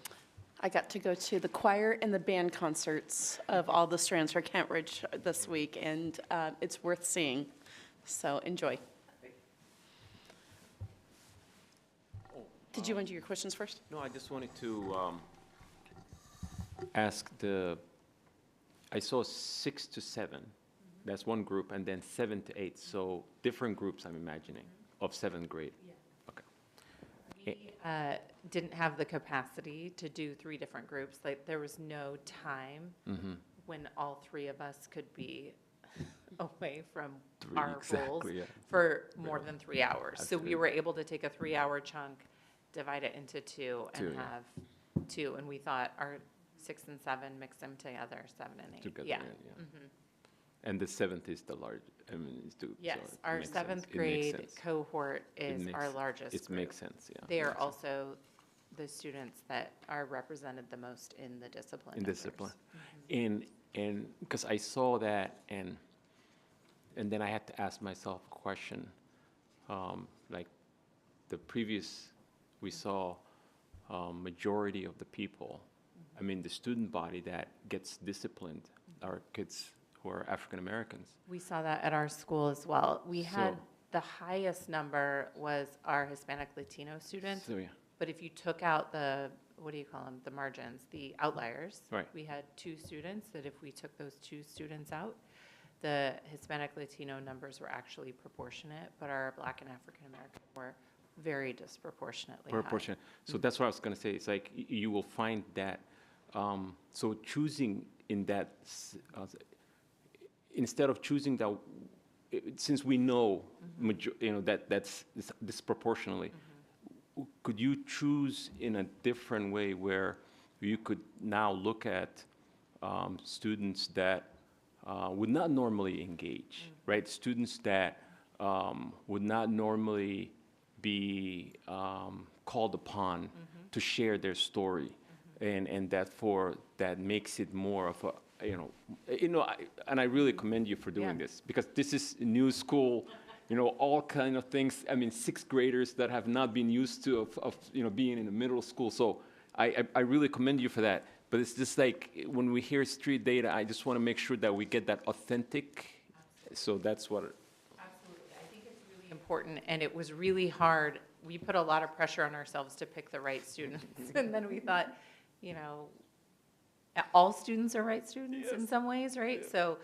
I got to go to the choir and the band concerts of all the strands for Kent Ridge this week, and it's worth seeing. So enjoy. Did you want to do your questions first? No, I just wanted to ask I saw 6 to 7. That's one group, and then 7 to 8. So different groups, I'm imagining, of 7th grade. Okay. We didn't have the capacity to do 3 different groups. Like, there was no time when all 3 of us could be away from our roles for more than 3 hours. So we were able to take a 3-hour chunk, divide it into 2, and have 2. And we thought our 6 and 7, mix them together, 7 and 8. Together, Yeah. And the 7th is the large, I mean, it's two. Yes, so it our makes sense. 7th It makes grade sense. cohort is our largest It group. makes sense, yeah. They It are makes sense. also the students that are represented the most in the discipline. In numbers. discipline. And because I saw that, and then I had to ask myself a question, like the previous, we saw majority of the people, I mean, the student body that gets disciplined are kids who are African Americans. We saw that at our school as well. We had, So- the highest number was our Hispanic Latino students. So, yeah, But if you took out the, what do you call them, the margins, the outliers. Right. We had 2 students that if we took those 2 students out, the Hispanic Latino numbers were actually proportionate, but our Black and African American were very disproportionately high. proportionate. So that's what I was gonna say, it's like, you will find that, so choosing in that, instead of choosing that, since we know, that's disproportionately, could you choose in a different way where you could now look at students that would not normally engage, right? Students that would not normally be called upon to share their story, and that makes it more of a, and I really commend you for doing this, because this is new school, all kind of things. I mean, 6th graders that have not been used to of being in the middle school. So I really commend you for that. But it's just like when we hear street data, I just want to make sure that we get that authentic. So that's what. Absolutely. I think it's really important, and it was really hard. We put a lot of pressure on ourselves to pick the right students. And then we thought, all students are right students in some ways, right? So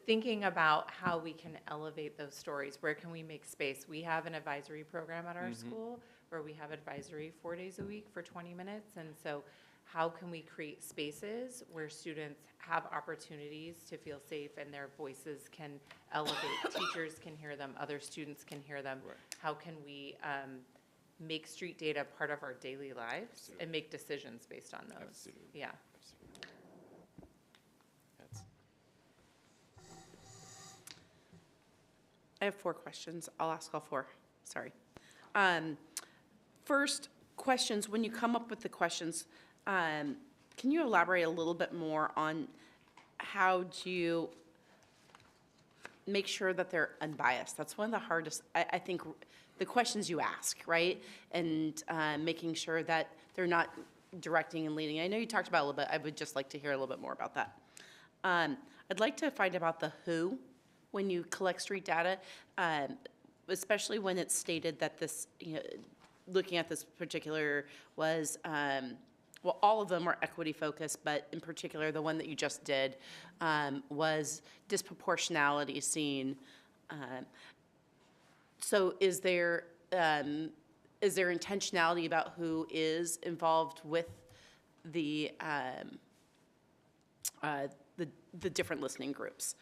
thinking about how we can elevate those stories, where can we make space? We have an advisory program at our school where we have advisory 4 days a week for 20 minutes. And so how can we create spaces where students have opportunities to feel safe and their voices can elevate? Teachers can hear them, other students can hear them. Right. How can we make street data part of our daily lives and make decisions based on those? Absolutely. Yeah. I have 4 questions. I'll ask all 4. Sorry. First, questions. When you come up with the questions, can you elaborate a little bit more on how do you make sure that they're unbiased? That's one of the hardest, I think, the questions you ask, right? And making sure that they're not directing and leading. I know you talked about it a little bit. I would just like to hear a little bit more about that. I'd like to find about the who when you collect street data, especially when it's stated that this, looking at this particular was, well, all of them are equity focused, but in particular, the one that you just did was disproportionality seen. So is there intentionality about who is involved with the different listening groups?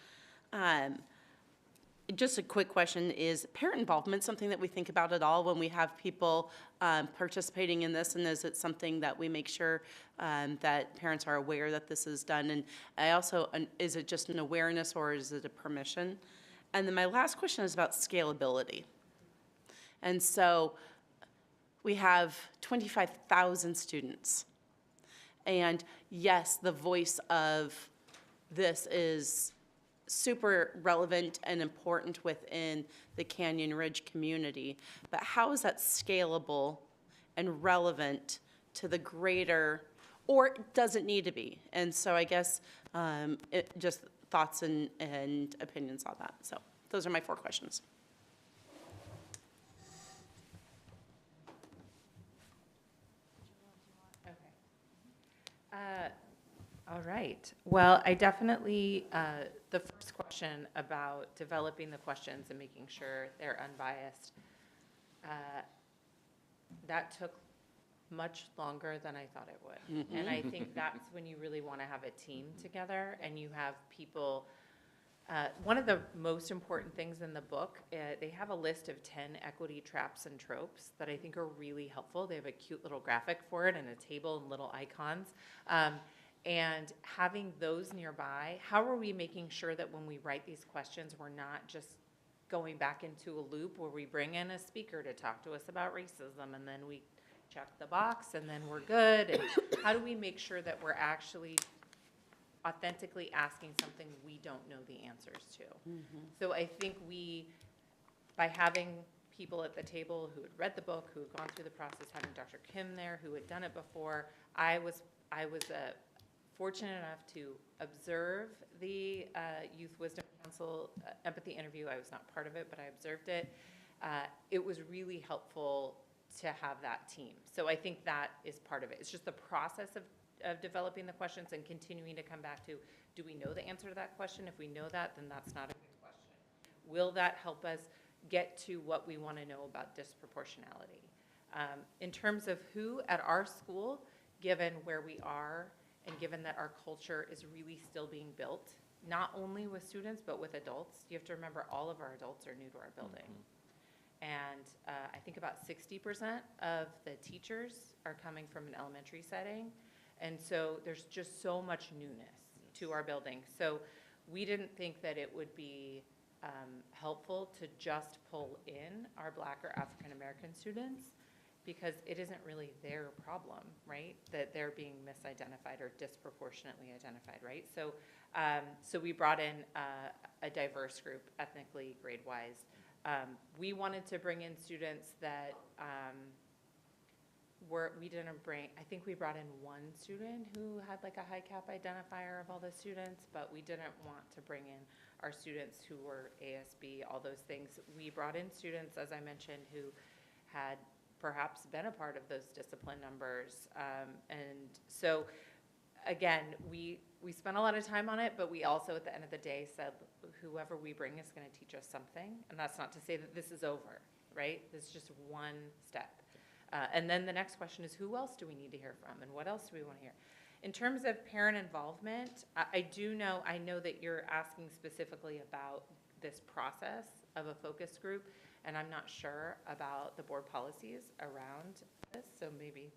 Just a quick question, is parent involvement something that we think about at all when we have people participating in this? And is it something that we make sure that parents are aware that this is done? And I also, is it just an awareness or is it a permission? And then my last question is about scalability. And so we have 25,000 students. And yes, the voice of this is super relevant and important within the Canyon Ridge community, but how is that scalable and relevant to the greater, or does it need to be? And so I guess just thoughts and opinions on that. So those are my 4 questions. All right. Well, I definitely, the first question about developing the questions and making sure they're unbiased, that took much longer than I thought it would. And I think that's when you really want to have a team together and you have people. One of the most important things in the book, they have a list of 10 equity traps and tropes that I think are really helpful. They have a cute little graphic for it and a table and little icons. And having those nearby, how are we making sure that when we write these questions, we're not just going back into a loop where we bring in a speaker to talk to us about racism and then we check the box and then we're good? And how do we make sure that we're actually authentically asking something we don't know the answers to? So I think by having people at the table who had read the book, who had gone through the process, having Dr. Kim there, who had done it before, I was fortunate enough to observe the Youth Wisdom Council empathy interview. I was not part of it, but I observed it. It was really helpful to have that team. So I think that is part of it. It's just the process of developing the questions and continuing to come back to, do we know the answer to that question? If we know that, then that's not a good question. Will that help us get to what we want to know about disproportionality? In terms of who at our school, given where we are and given that our culture is really still being built, not only with students, but with adults, you have to remember all of our adults are new to our building. And I think about 60% of the teachers are coming from an elementary setting. And so there's just so much newness to our building. So we didn't think that it would be helpful to just pull in our Black or African American students, because it isn't really their problem, right? That they're being misidentified or disproportionately identified, right? So, so we brought in a diverse group, ethnically, grade-wise. We wanted to bring in students that we didn't bring, I think we brought in one student who had like a high cap identifier of all the students, but we didn't want to bring in our students who were ASB, all those things. We brought in students, as I mentioned, who had perhaps been a part of those discipline numbers. And so, again, we spent a lot of time on it, but we also, at the end of the day, said whoever we bring is going to teach us something. And that's not to say that this is over, right? This is just one step. And then the next question is, who else do we need to hear from, and what else do we want to hear? In terms of parent involvement, I know that you're asking specifically about this process of a focus group, and I'm not sure about the board policies around this, so maybe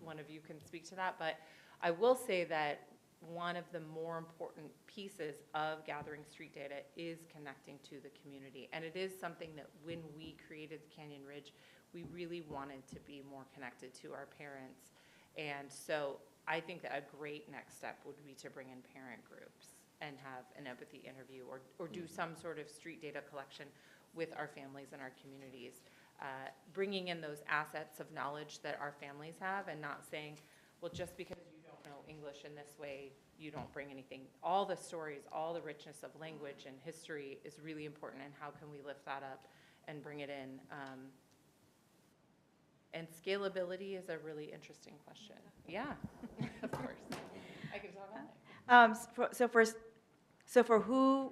one of you can speak to that. But I will say that one of the more important pieces of gathering street data is connecting to the community. And it is something that when we created Canyon Ridge, we really wanted to be more connected to our parents. And so I think that a great next step would be to bring in parent groups and have an empathy interview or do some sort of street data collection with our families and our communities. Bringing in those assets of knowledge that our families have and not saying, well, just because you don't know English in this way, you don't bring anything. All the stories, all the richness of language and history is really important, and how can we lift that up and bring it in? And scalability is a really interesting question. Yeah, of course. I can talk on it. So for who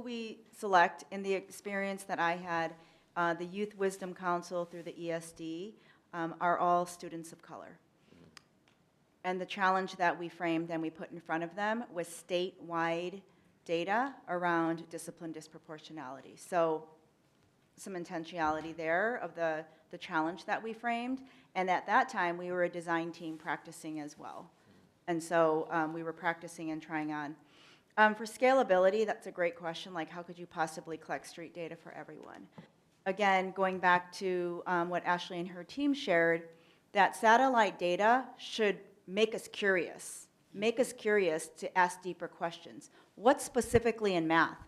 we select, in the experience that I had, the Youth Wisdom Council through the ESD are all students of color. And the challenge that we framed and we put in front of them was statewide data around discipline disproportionality. So some intentionality there of the challenge that we framed. And at that time, we were a design team practicing as well. And so we were practicing and trying on. For scalability, that's a great question. Like, how could you possibly collect street data for everyone? Again, going back to what Ashley and her team shared, that satellite data should make us curious to ask deeper questions. What specifically in math?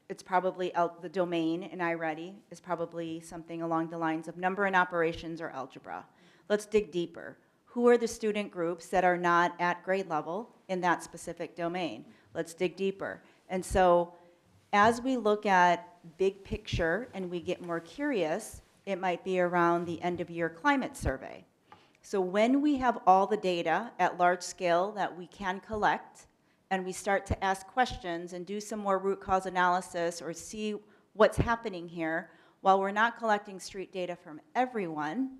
It's probably the domain in iReady is probably something along the lines of number and operations or algebra. Let's dig deeper. Who are the student groups that are not at grade level in that specific domain? Let's dig deeper. And so as we look at big picture and we get more curious, it might be around the end of year climate survey. So when we have all the data at large scale that we can collect, and we start to ask questions and do some more root cause analysis or see what's happening here, while we're not collecting street data from everyone,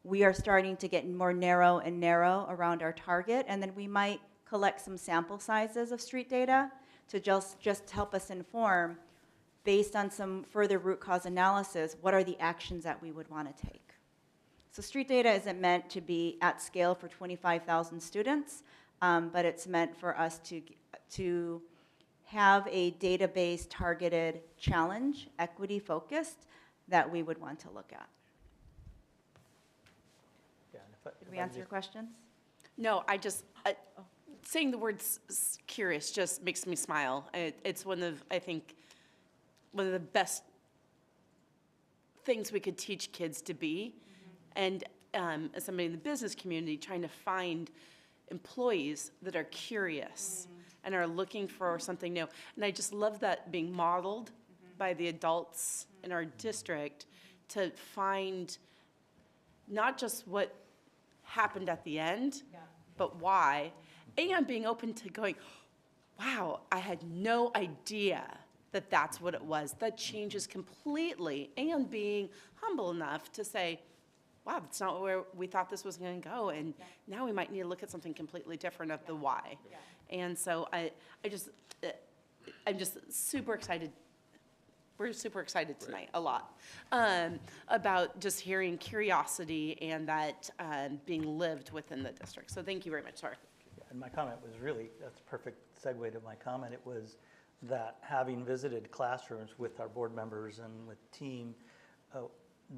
we are starting to get more narrow and narrow around our target, and then we might collect some sample sizes of street data to just help us inform, based on some further root cause analysis, what are the actions that we would want to take. So street data isn't meant to be at scale for 25,000 students, but it's meant for us to have a database targeted challenge, equity focused, that we would want to look at. Yeah, and Did we answer your questions? No, saying the word curious just makes me smile. It's one of, I think, one of the best things we could teach kids to be. And as somebody in the business community, trying to find employees that are curious and are looking for something new. And I just love that being modeled by the adults in our district to find not just what happened at the end, but why, and being open to going, wow, I had no idea that that's what it was. That changes completely, and being humble enough to say, wow, that's not where we thought this was going to go, and now we might need to look at something completely different of the why. And so I'm just super excited. We're super excited tonight, a lot, about just hearing curiosity and that being lived within the district. So thank you very much, sorry. Yeah, and my comment was really, that's a perfect segue to my comment. It was that having visited classrooms with our board members and with team,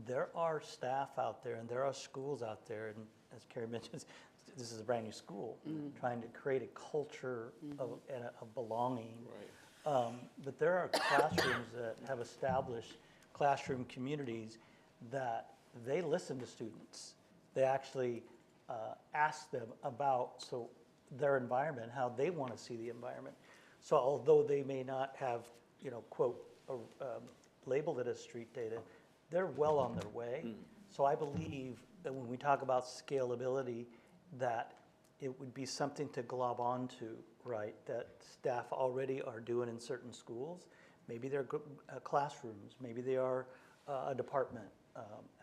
there are staff out there and there are schools out there, and as Carrie mentions, this is a brand new school, trying to create a culture of belonging. Right. But there are classrooms that have established classroom communities that they listen to students. They actually ask them about their environment, how they want to see the environment. So although they may not have, quote, labeled it as street data, they're well on their way. So I believe that when we talk about scalability, that it would be something to glob onto, right? That staff already are doing in certain schools. Maybe they're classrooms, maybe they are a department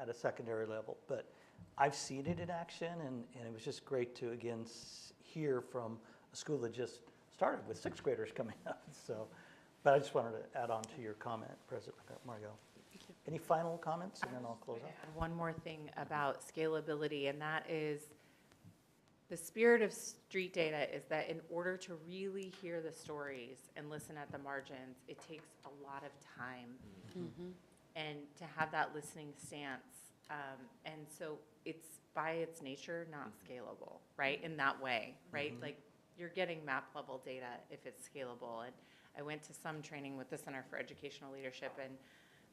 at a secondary level. But I've seen it in action, and it was just great to, again, hear from a school that just started with sixth graders coming up. So, but I just wanted to add on to your comment, President Margot. Any final comments, and then I'll close out? And one more thing about scalability, and that is the spirit of street data is that in order to really hear the stories and listen at the margins, it takes a lot of time. And to have that listening stance. And so it's by its nature not scalable, right? In that way, right? Like you're getting map level data if it's scalable. And I went to some training with the Center for Educational Leadership, and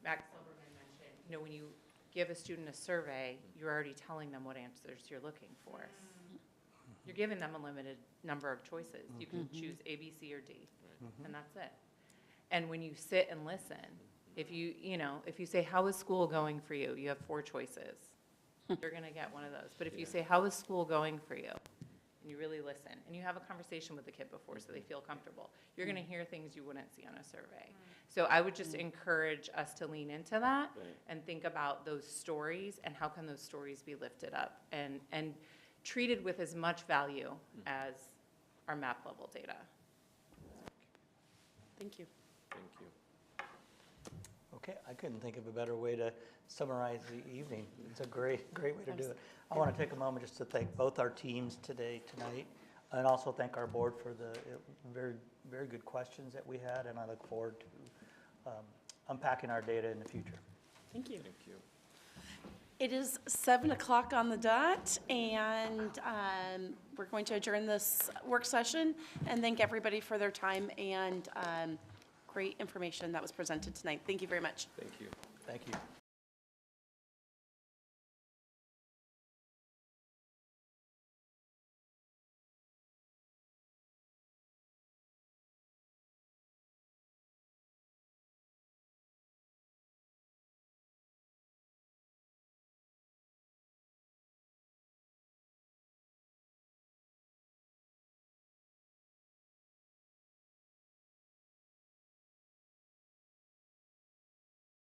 Max Silverman mentioned, when you give a student a survey, you're already telling them what answers you're looking for. You're giving them a limited number of choices. You can choose A, B, C, or D, and that's it. And when you sit and listen, if you say, how is school going for you? You have 4 choices. You're going to get one of those. But if you say, how is school going for you? And you really listen, and you have a conversation with the kid before so they feel comfortable, you're going to hear things you wouldn't see on a survey. So I would just encourage us to lean into that and think about those stories and how can those stories be lifted up and treated with as much value as our map level data. Thank you. Thank you. Okay, I couldn't think of a better way to summarize the evening. It's a great way to do it. I want to take a moment just to thank both our teams tonight, and also thank our board for the very, very good questions that we had, and I look forward to unpacking our data in the future. Thank you. Thank you. It is 7 o'clock on the dot, and we're going to adjourn this work session and thank everybody for their time and great information that was presented tonight. Thank you very much. Thank you. Thank you.